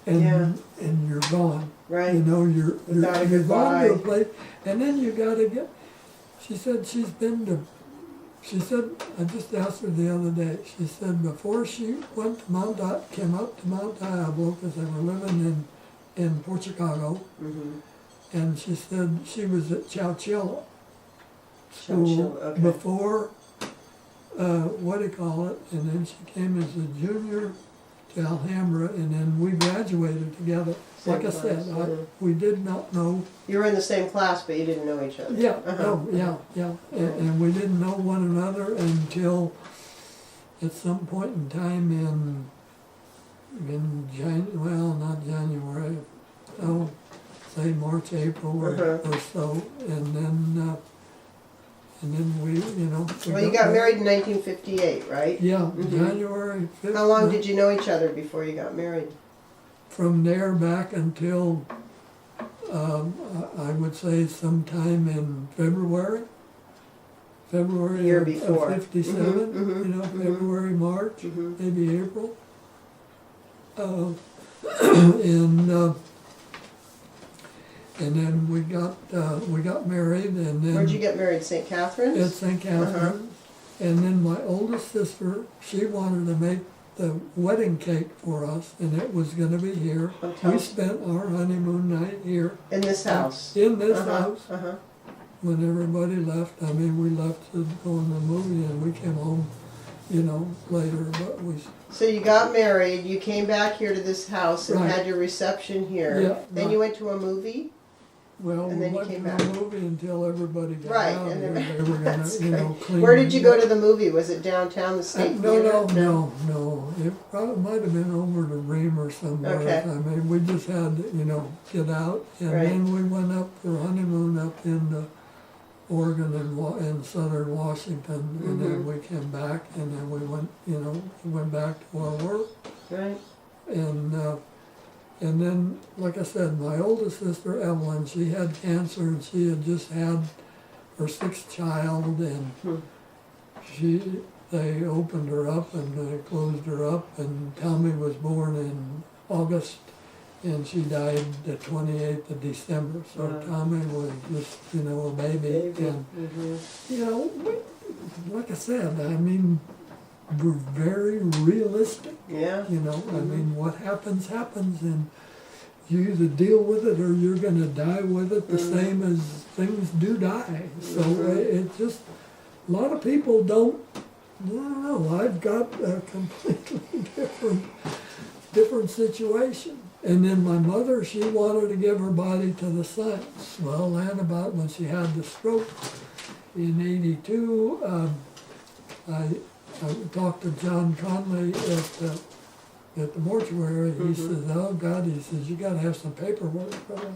and you're gone. Right. You're Without a gone goodbye. to a place, and then you got to get, she said I just asked her the other day, she said before she went to came up to Mount Diablo, because they were living in Port Chicago, and she said she was at Chowchilla school okay. before, and then she came as a junior to Alhambra, and then we graduated together. Same Like I said, class, we did not know. You were in the same class, but you didn't know each other. Yeah, Uh-huh. and we didn't know one another until at some point in time not January, say March, April or so, and then we, Well, you got married in 1958, right? Yeah, January 5th. How long did you know each other before you got married? From there back until, I would say sometime in February Year before. of 57, February, March, maybe April. And then we got married, and then Where'd you get married, St. Catherine's? at St. Catharines. And then my oldest sister, she wanted to make the wedding cake for us, and it was going to be here. Hotel. We spent our honeymoon night here In this house? in this Uh-huh, house. uh-huh. When everybody left, I mean, we left to go in the movie, and we came home, you know, later. But we So you got married, you came back here to this house and Right. had your reception here. Yeah, Then right. you went to a movie? Well, And we then you went to came the back. movie until everybody got Right, out and here. then- They were gonna, That's you know, great. clean. Where did you go to the movie? Was it downtown, the State No, Theater? no. It probably might have been over to Ream or somewhere. Okay. I mean, we just had to, you know, get out, and Right. then we went up for honeymoon up in Oregon and southern Washington, and then we came back, and then we went, you know, went back to our work. Right. And then, like I said, my oldest sister Evelyn, she had cancer, and she had just had her sixth child, and they opened her up and they closed her up, and Tommy was born in August, and she died the 28th of December. So Wow. Tommy was just, you know, a baby. And you know, like I said, I mean, we're very realistic. Yeah. You know, I mean, what happens, happens, and you either deal with it or you're gonna die with it, the same as things do die. So it just, a lot of people don't, I don't know, I've got a completely different situation. And then my mother, she wanted to give her body to the saints. Well, then about when she had the stroke in '82, I talked to John Conley at the mortuary. He says, "Oh God," he says, "you got to have some paperwork for that."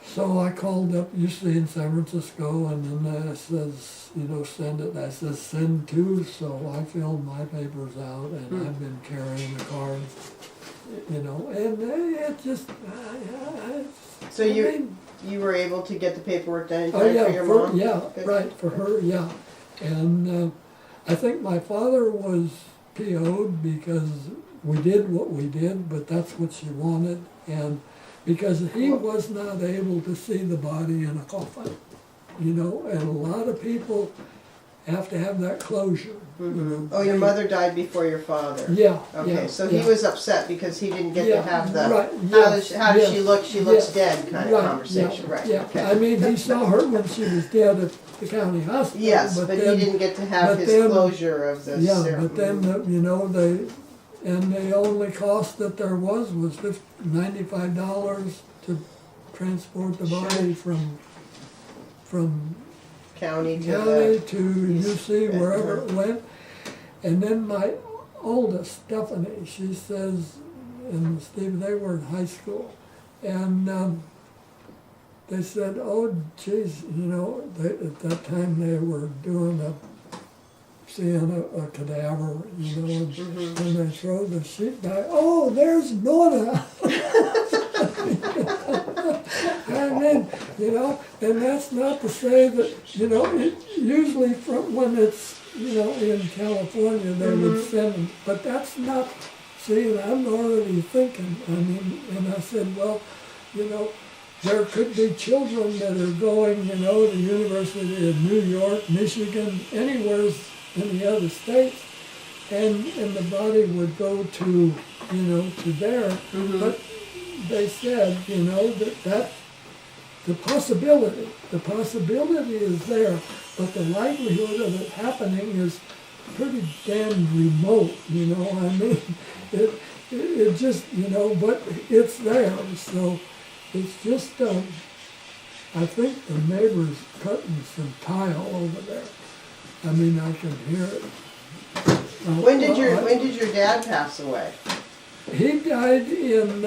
So I called up UC in San Francisco, and then I says, you know, send it. I says, send two. So I filled my papers out, and I've been carrying the cards, you know, and it just. So you were able to get the paperwork done in Oh time yeah, for your mom? yeah, Good. right, for her, yeah. And I think my father was PO'd because we did what we did, but that's what she wanted, and because he was not able to see the body in a coffin, you know, and a lot of people have to have that closure. You know. Oh, your mother died before your father? Yeah, Okay, yeah, so yeah. he was upset because he didn't get Yeah, to have the, right, how does yes, she look? She looks yes, dead kind of right, conversation, yeah, right? Yeah, Okay. I mean, he saw her when she was dead at the county hospital. Yes, but then, he didn't get to have but his then- closure of the Yeah, ceremony. but then, you know, the only cost that there was $95 to transport the body from County to county the, to UC, wherever it went. And then my oldest, Stephanie, she says, and Steve, they were in high school, and they said, oh, geez, you know, at that time they were seeing a cadaver, you know, and when they throw the sheet back, oh, there's Nona. I mean, you know, and that's not to say that, you know, usually from when it's, you know, in California, they would send them, but that's not, see, and I'm already thinking, I mean, and I said, well, you know, there could be children that are going, you know, to University of New York, Michigan, anywhere in the other states, and the body would go to, you know, to there, but they said, you know, that the possibility is there, but the likelihood of it happening is pretty damn remote, you know, I mean, it just, you know, but it's there, so it's just, I think the neighbor's cutting some tile over there. I mean, I can hear it. when did your dad pass away? He died in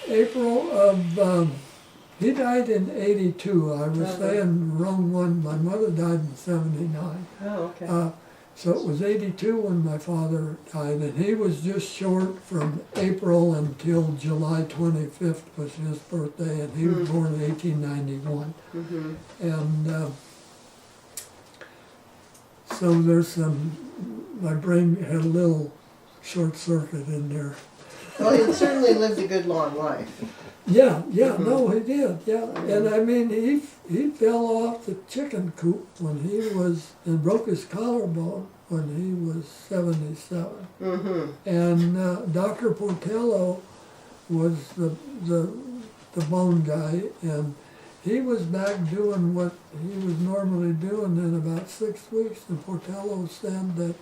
April of, he died in '82. I was saying the wrong one. My mother died in '79. Oh, okay. So it was '82 when my father died, and he was just short from April until July 25th was his birthday, and he was born in 1891. And so there's some, my brain had a little short circuit in there. Well, he certainly lived a good long life. Yeah, no, he did, yeah. And I mean, he fell off the chicken coop when he was, and broke his collarbone when he was 77. Mm-hmm. And Dr. Portello was the bone guy, and he was back doing what he was normally doing in about 6 weeks. And Portello said that,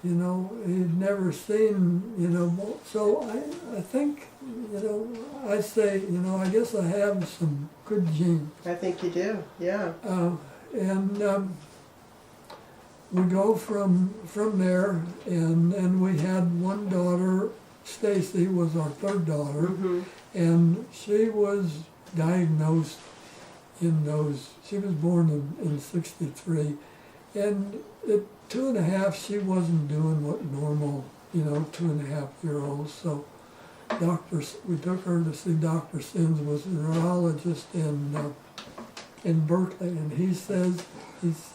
you know, he'd never seen, you know, so I think, you know, I say, you know, I guess I have some good genes. I think you do, yeah. And we go from there, and then we had one daughter, Stacy was our third daughter, Mm-hmm. and she was diagnosed she was born in 63, and at 2.5 she wasn't doing what normal, you know, 2.5-year-olds, so we took her to see Dr. Sims, was a neurologist in Berkeley, and he sat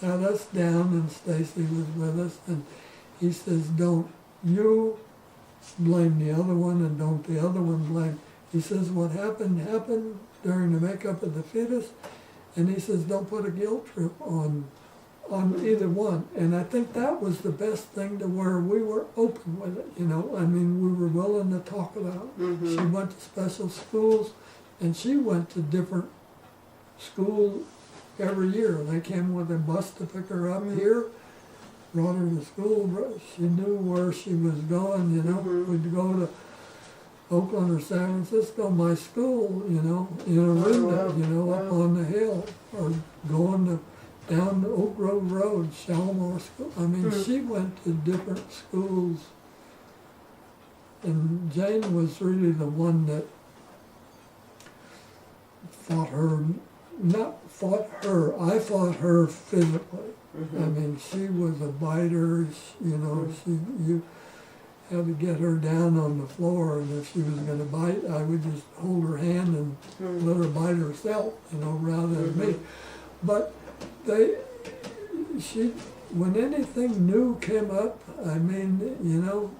us down, and Stacy was with us, and he says, don't you blame the other one, and don't the other one blame. He says, what happened during the makeup of the fetus, and he says, don't put a guilt trip on either one. And I think that was the best thing, to where we were open with it, you know. I mean, we were willing to talk about it. Mm-hmm. She went to special schools, and she went to different schools every year. They came with a bus to pick her up here, brought her to school. She knew where she was going, you know. Mm-hmm. We'd go to Oakland or San Francisco, my school, you know, in Orinda, wow. you know, up Wow. on the hill, or going down the Oak Grove Road, Shalimar School. I mean, she went to different schools, and Jane was really the one that I fought her physically. Mm-hmm. I mean, she was a biter, you know, you had to get her down on the floor, and if she was going to bite, I would just hold her hand and let her bite herself, you know, rather than me. But when anything new came up, I mean, you know,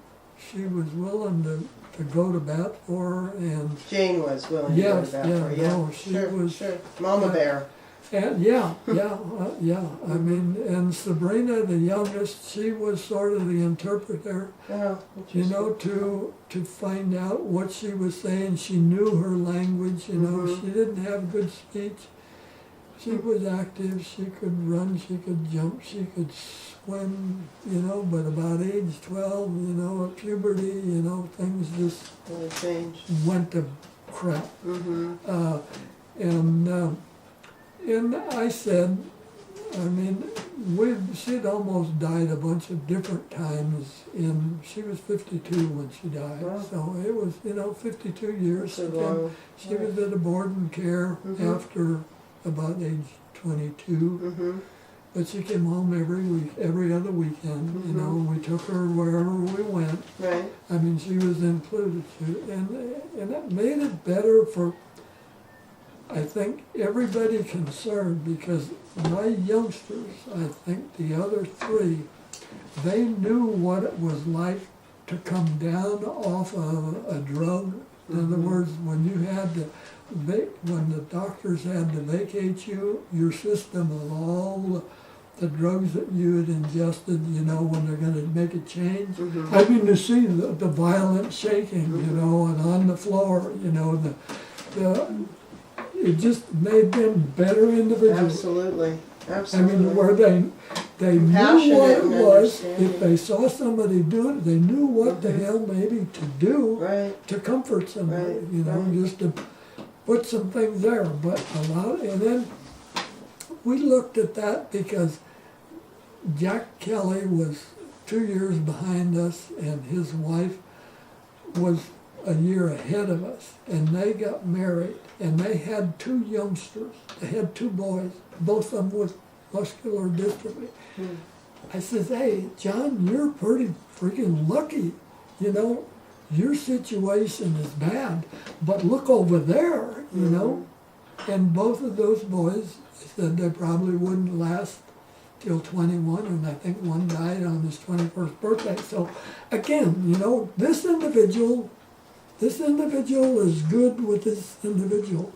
she was willing to go to bat for her, and Jane was willing to go to bat for her, yeah. no, she was, Sure. Mama Bear. and I mean, and Sabrina, the youngest, she was sort of the interpreter, Oh, you interesting. know, to find out what she was saying. She knew her language, you know. Mhm. She didn't have good speech. She was active, she could run, she could jump, she could swim, you know, but about age 12, you know, at puberty, you know, things just It'll change. went to crap. Mm-hmm. And I said, I mean, she'd almost died a bunch of different times. She was 52 when she died, Wow. so it was, you know, 52 years. So long. She was at a board and care Mhm. after about age 22, Mm-hmm. but she came home every other weekend, you know, we took her wherever we went. Right. I mean, she was included, and that made it better for, I think, everybody concerned, because my youngsters, I think the other three, they knew what it was like to come down off of a drug. In other words, when the doctors had to vacate you, your system of all the drugs that you had ingested, you know, when they're going to make a change. Mm-hmm. I mean, to see the violent shaking, you know, and on the floor, you know, it just made them better individuals. Absolutely. I Absolutely. mean, where they knew Compassionate what it and was. understanding. If they saw somebody doing it, they knew what the hell maybe to do Right. to comfort somebody, Right, you know, right. just to put some things there. But and then we looked at that because Jack Kelly was 2 years behind us, and his wife was a year ahead of us, and they got married, and they had 2 youngsters. They had 2 boys, both of them with muscular dystrophy. I says, hey, John, you're pretty freaking lucky, you know. Your situation is bad, but look over there, you know. And both of those boys said they probably wouldn't last till 21, and I think one died on his 21st birthday. So again, you know, this individual this individual is good with this individual.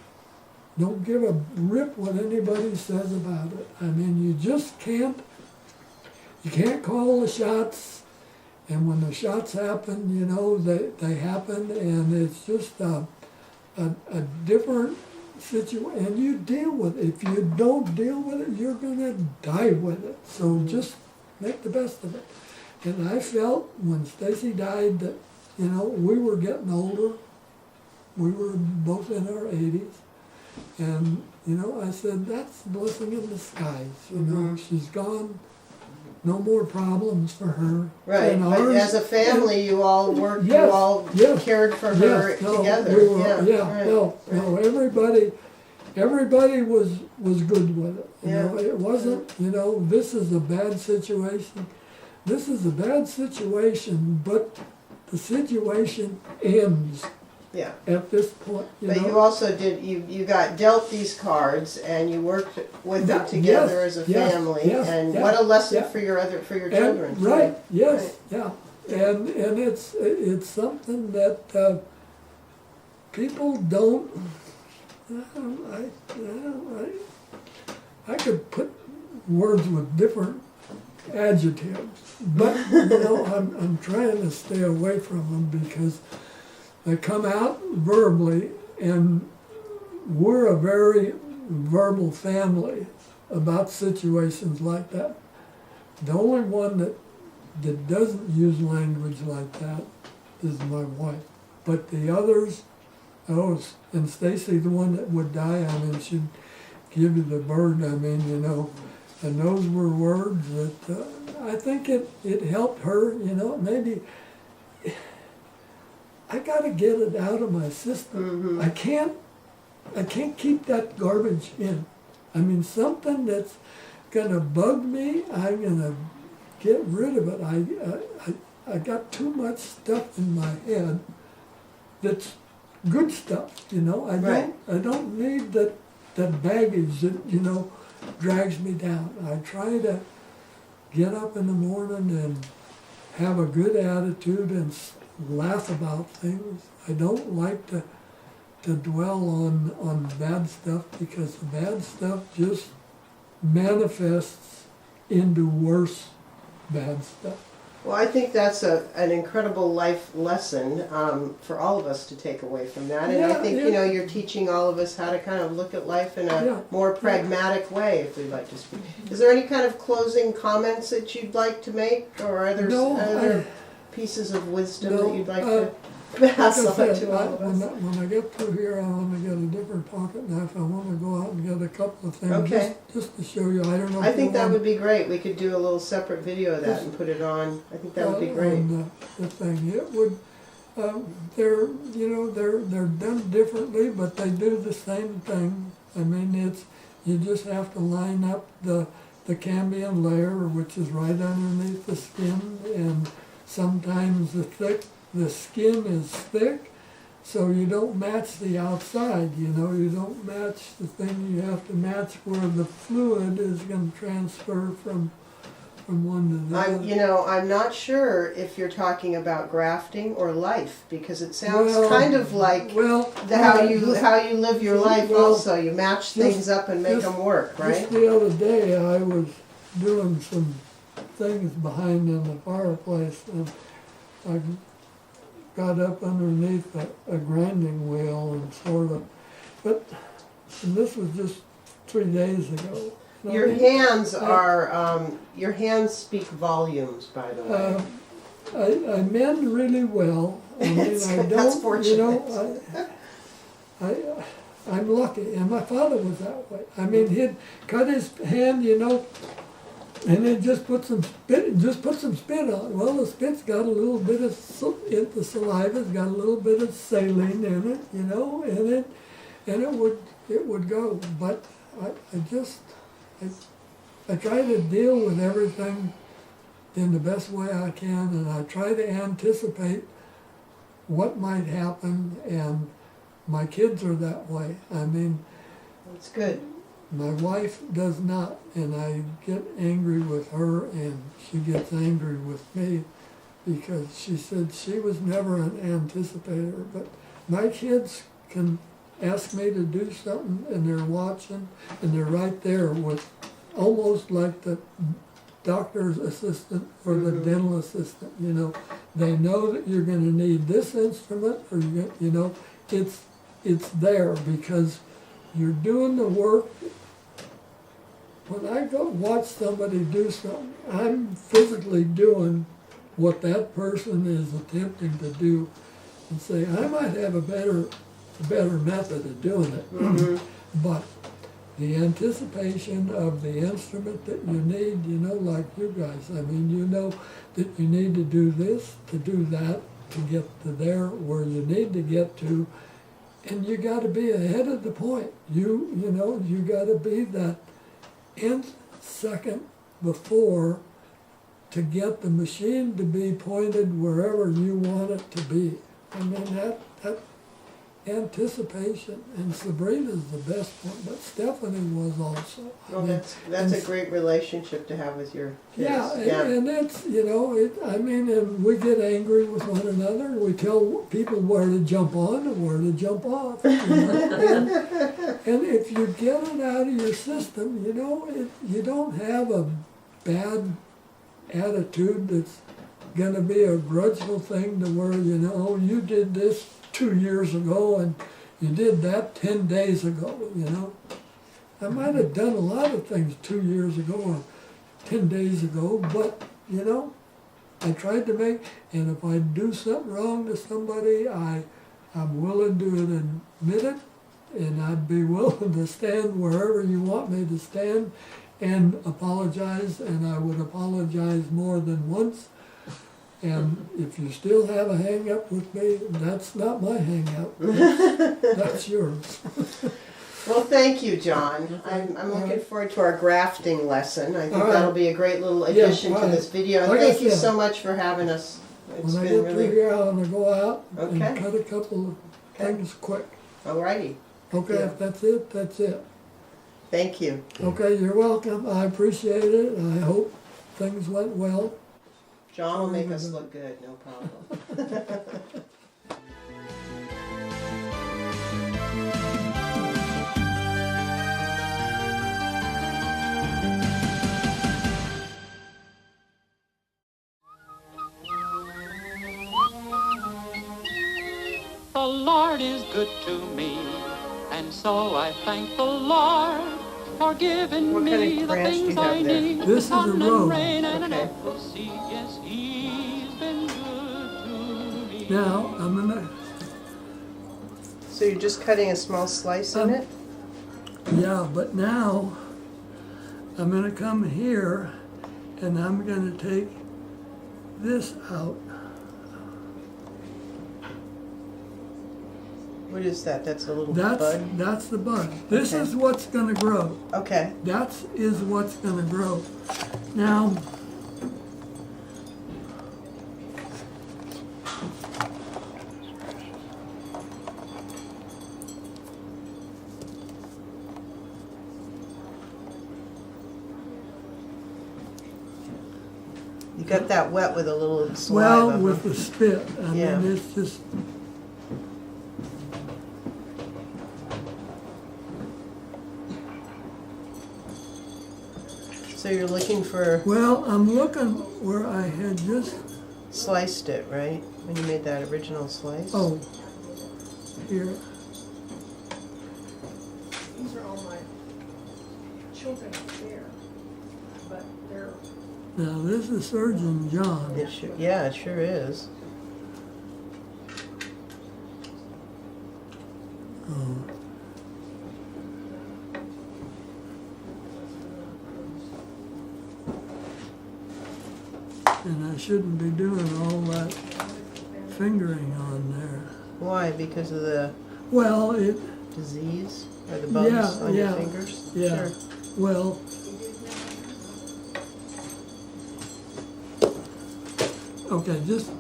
Don't give a rip what anybody says about it. I mean, you just can't, you can't call the shots, and when the shots happen, you know, they happen, and it's just a different situation, and you deal with it. If you don't deal with it, you're gonna die with it. So just make the best of it. And I felt when Stacy died that, you know, we were getting older. We were both in our 80s. And, you know, I said, that's a blessing in disguise. You know, she's gone. No more problems for her. Right, and but ours, as a family, you all worked, Yes, you all yes, cared for her yes, no, together. we were, right, no, right. everybody was good with it. You Yeah. know, it wasn't, you know, this is a bad situation. This is a bad situation, but the situation ends Yeah. at this point. But you also did, you got dealt these cards and you worked with them Yes, together as a yes, family. yes, And yeah, what a lesson yeah. for your And- children. too. right, yes, Right. yeah. And it's something that people don't, I could put words with different adjectives, but you know, I'm trying to stay away from them because they come out verbally, and we're a very verbal family about situations like that. The only one that doesn't use language like that is my wife. But the others, and Stacy, the one that would die, I mean, she'd give you the bird, I mean, you know, and those were words that I think it helped her, you know, maybe. I gotta get it out of my system. I can't keep that garbage in. I mean, something that's gonna bug me, I'm gonna get rid of it. I got too much stuff in my head that's good stuff, you know. I don't need that baggage that, you know, drags me down. I try to get up in the morning and have a good attitude and laugh about things. I don't like to dwell on bad stuff, because the bad stuff just manifests into worse bad stuff. Well, I think that's an incredible life lesson for all of us to take away from that. And I Yeah, think, yeah. you know, you're teaching all of us how to kind of look at life in a Yeah. more pragmatic way, if we'd like to speak. Is there any kind of closing comments that you'd like to make, or are there No, other pieces of wisdom no, that you'd like to pass Like I on said, to all of us? when I get through here, I want to get a different pocket knife. I want to go out and get a couple of things, Okay. just to show you. I don't know. I if think you that want- would be great. We could do a little separate video of that and put it on. I think that would be great. On the thing. It would, they're, you know, they're done differently, but they do the same thing. I mean, you just have to line up the cambium layer, which is right underneath the skin, and sometimes the skin is thick, so you don't match the outside, you know, you don't match the thing. You have to match where the fluid is going to transfer from one to the other. I'm not sure if you're talking about grafting or life, because it sounds Well, kind of like how you live your life. well, Also, you match things up and make just- them work, right? Just the other day, I was doing some things behind in the fireplace, and I got up underneath a grinding wheel and sort of, and this was just 3 days ago. So Your I mean, hands your hands speak volumes, by the way. I mend really well. I mean, I don't, That's you know, I'm lucky, and my father was that way. I mean, he'd cut his hand, you know, and then just put some spit on. Well, the spit's got a little bit of the saliva's got a little bit of saline in it, you know, and it would go. But I try to deal with everything in the best way I can, and I try to anticipate what might happen, and my kids are that way. I mean, That's good. my wife does not, and I get angry with her, and she gets angry with me. because she said she was never an anticipator, but my kids can ask me to do something and they're watching and they're right there with almost like the doctor's assistant or the dental assistant, you know. They know that you're going to need this instrument or you know, it's there because you're doing the work. When I go watch somebody do something, I'm physically doing what that person is attempting to do, and say, I might have a better method of doing it, but the anticipation of the instrument that you need, you know, like you guys, I mean, you know that you need to do this, to do that, to get to there where you need to get to, and you got to be ahead of the point. You know, you got to be that nth second before to get the machine to be pointed wherever you want it to be. I mean, that anticipation, and Sabrina's the best one, but Stephanie was also. Well, that's a great relationship to have with your kids. Yeah, and it's, you know, I mean, and we get angry with one another, and we tell people where to jump on and where to jump off. You know? and if you get it out of your system, you know, you don't have a bad attitude that's going to be a grudgeful thing to where, you know, you did this 2 years ago and you did that 10 days ago, you know. I might have done a lot of things 2 years ago or 10 days ago, but, you know, I tried to make, and if I do something wrong to somebody, I'm willing to admit it, and I'd be willing to stand wherever you want me to stand and apologize, and I would apologize more than once. And if you still have a hang-up with me, that's not my hang-up. That's yours. Well, thank you, John. I'm looking forward to our grafting lesson. I think that'll be a great little addition to this video. And Like thank you so much for having us. It's When I been get really through here, I'm going to go out and Okay. cut a couple of things quick. alrighty. Okay, Yeah. if that's it, that's it. Thank you. Okay, you're welcome. I appreciate it. I hope things went well. John will make us look good, no problem. The Lord is good to me, and so I thank the Lord for giving What kind of me the branch do you things have I there? need. This is a Sun road. and rain and an Okay. apple seed. Yes, He's been good to me. Now, I'm going to, So you're just cutting a small slice in it? yeah, but now I'm going to come here and I'm going to take this out. What is that? That's a little bud? That's the bud. This Okay. is what's going to grow. Okay. That is what's going to grow. Now, You got that wet with a little saliva. well, with the spit, I Yeah. mean, it's just, So you're looking for well, I'm looking where I had just, sliced it, right? When you made that original slice? oh, here. These are all my children up there, but they're, Now, this is Surgeon John. It sure, yeah, it sure is. Oh. And I shouldn't be doing all that fingering on there. Why? Because of the Well, it, disease or the bugs Yeah, on yeah, your fingers? yeah. Sure. Well, okay, just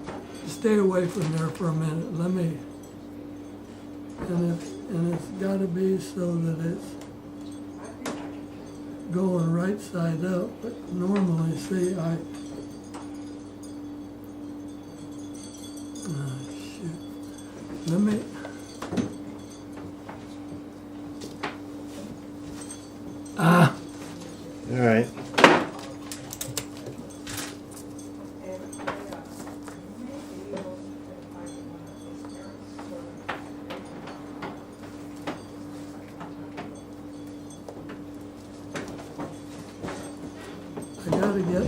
stay away from there for a minute. Let me, and it's got to be so that it's going right side up. But normally, see, let me, All right. I gotta get,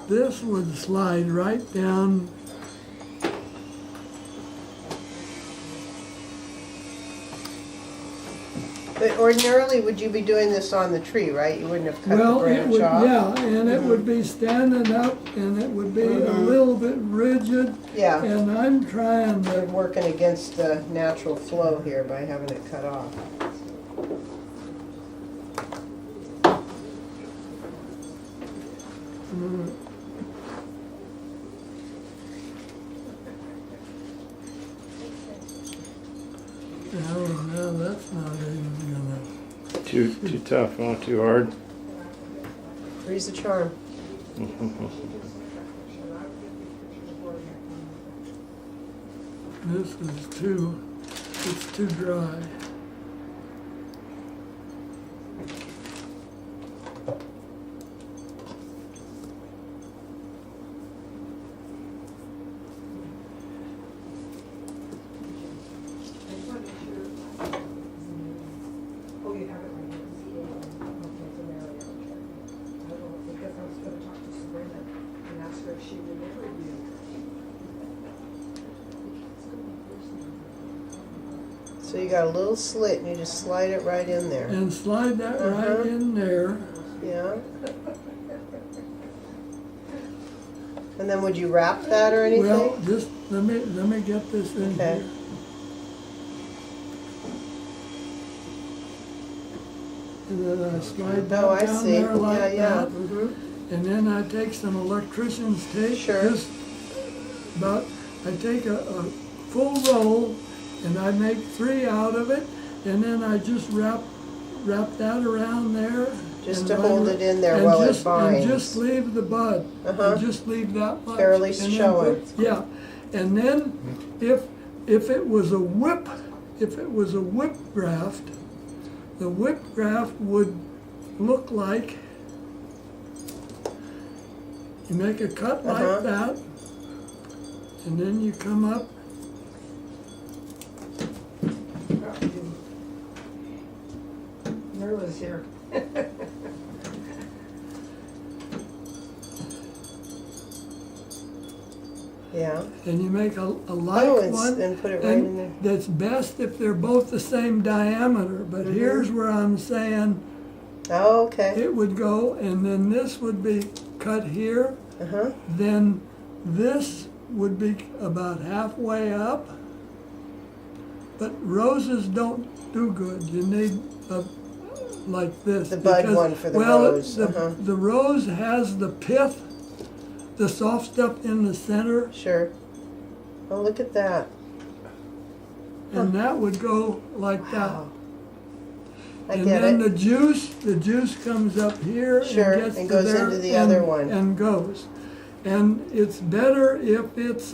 this would slide right down. But ordinarily, would you be doing this on the tree, right? You wouldn't have cut the Well, it branch would, off? yeah, and it would be standing up, and it would be a little bit rigid, Yeah, and I'm trying you're to, working against the natural flow here by having it cut off. no, that's not even gonna. Too tough, huh? Too hard. Three's the charm. This is too, it's too dry. Oh, you have it right here. Okay, so now, yeah, okay. I don't know, because I was gonna talk to Sabrina and ask her if she remembered you. So you got a little slit and you just slide it right in there. And slide that Uh-huh. right in there. Yeah. And then would you wrap that or anything? Well, just, let me get this in Okay. here. And then I slide Oh, I that down see. there like Yeah, yeah. that. Mm-hmm. And then I take some electrician's tape. Sure. Just about, I take a full roll and I make 3 out of it. And then I just wrap that around there. Just and to run hold it in there while it binds. And just leave the bud. Uh-huh. And just leave that much. Barely and then showing. yeah. And then if it was a whip graft, the whip graft would look like, you make a cut Uh-huh. like that, and then you come up, Nervous here. Yeah. and you make a light Oh, and, one. and put it right in there. And that's best if they're both the same diameter, but Mhm. here's where I'm saying Oh, okay. it would go, and then this would be cut here, Uh-huh. then this would be about halfway up. But roses don't do good. You need a, like this. The bud because- one for the well, rose, the, uh-huh. the rose has the pith, the soft stuff in the center, Sure. Oh, look at that. and that would go like that. Wow. I And get then it. the juice comes up here Sure, and gets and to goes there into the and, other one. and goes. And it's better if it's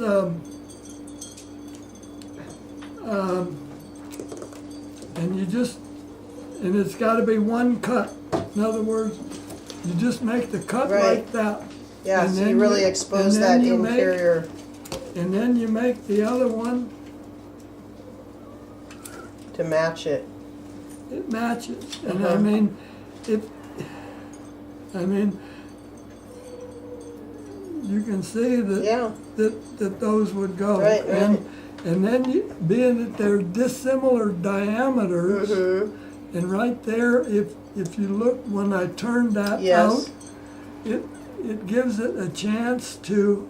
and you just, and it's got to be one cut. In other words, you just make the cut Right. like that, Yeah, and so then you really you- expose and then that you make- interior. and then you make the other one. To match it. It matches, and Uh-huh. I mean, you can see that Yeah. that those would go. Right, right. And then being that they're dissimilar diameters, Mm-hmm. and right there, if you look when I turn that Yes. out, it gives it a chance to.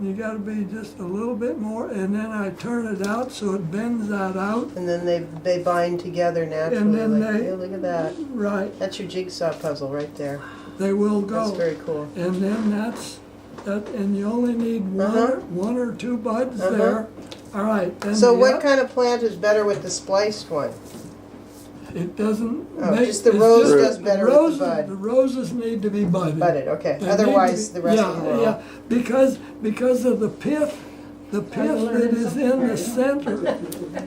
You got to be just a little bit more, and then I turn it out so it bends that out. And then they bind together naturally. And then like, they- yeah, look at that. Right, That's your jigsaw puzzle right there. they will go. That's very cool. And then that's that, and you only need Uh-huh. one or two buds Uh-huh. there, All right. Then So the what oth- kind of plant is better with the spliced one? It doesn't Oh, make. just the it's rose just- does better with the roses- bud. The roses need to be budded. Budded, okay. They need Otherwise, to the be- rest yeah, of them are all. Yeah, because of the pith that is in the center.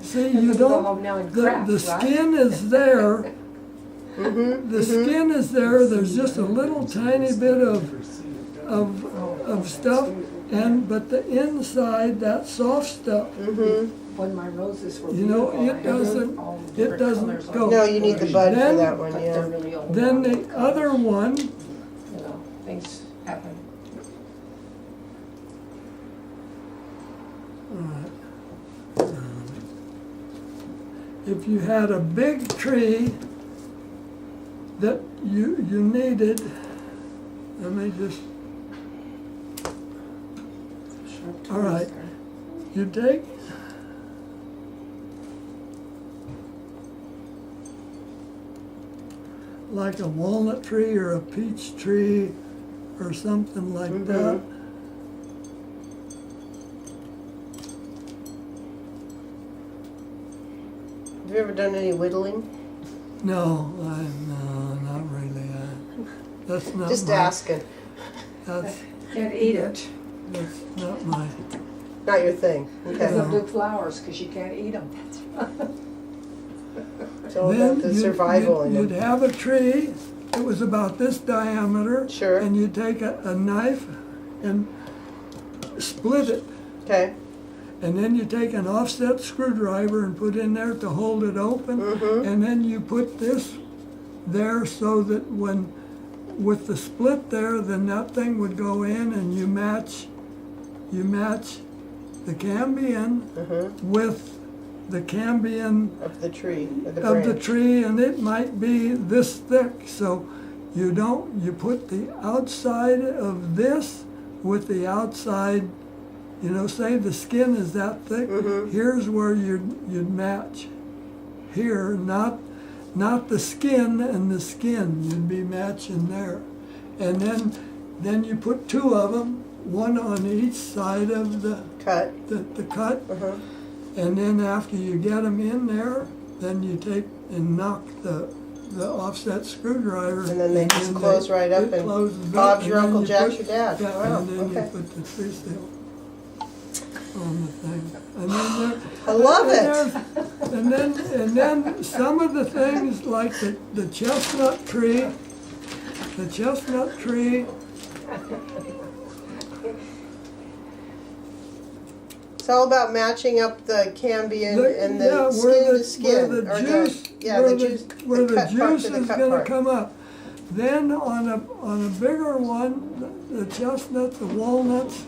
See, you Go don't, home now and the craft, right? skin is there, Mm-hmm. the skin is there, there's just a little tiny bit of stuff, but the inside, that soft stuff, Mm-hmm. When my roses were you know, beautiful, I it had doesn't, all it different doesn't colors on go. No, you need the bud for Then- that one, But they're yeah. really old. Then the colors. other one, You know, things happen. if you had a big tree that you needed, let me just, all right, you take like a walnut tree or a peach tree or something like Mhm. that. Have you ever done any whittling? No, no, not really. That's not Just my, asking. That's, Can't eat it. that's not my, Not your thing. Because Okay. they'll do flowers, because you can't eat them. It's all about the survival in you'd them. have a tree, it was about this diameter. Sure. And you'd take a knife and split it. Okay. And then you take an offset screwdriver and put in there to hold it open. Mm-hmm. And then you put this there so that when, with the split there, then that thing would go in and you match the cambium Mm-hmm. with the cambium Of the tree, of the of the branch. tree, and it might be this thick. So you put the outside of this with the outside, say the skin is that thick. Mhm. Here's where you'd match. Here, not the skin and the skin, you'd be matching there. And then you put two of them, one on each side of the Cut. cut. Uh-huh. And then after you get them in there, then you take and knock the offset screwdriver. And then they just close right up it and closes up, Bob's and your then Uncle you Jack's put- your dad. Yeah, Wow, and then okay. you put the tree seal on the thing. And then I love it. And then some of the things like the chestnut tree, It's all about matching up the cambium and the yeah, skin where to skin. where the or juice, yeah, where the the, juice, where the cut part juice to the is cut going to part. come up. Then on a bigger one, the chestnut, the walnuts,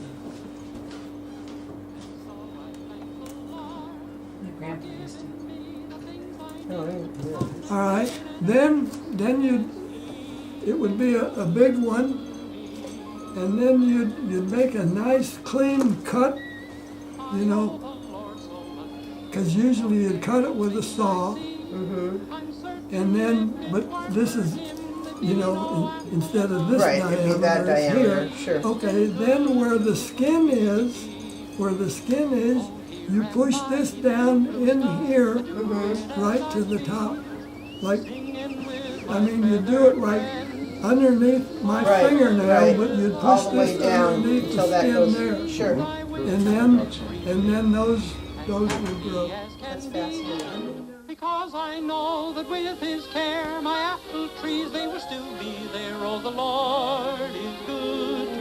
My grandpa used to. Oh, yeah. all right. Then it would be a big one, and then you'd make a nice clean cut, because usually you'd cut it with a saw. Mm-hmm. And then, but this is, instead of this Right, diameter, it'd be that it's diameter, here. sure. Okay, then where the skin is, you push this down in here, Mm-hmm. right to the top. You do it like underneath my Right, fingernail, right. but you'd All push the way this down underneath until the that skin goes. there. Sure. And then those will grow. That's fascinating. Because I know that with his care my apple trees they will still be there. Oh, the Lord is good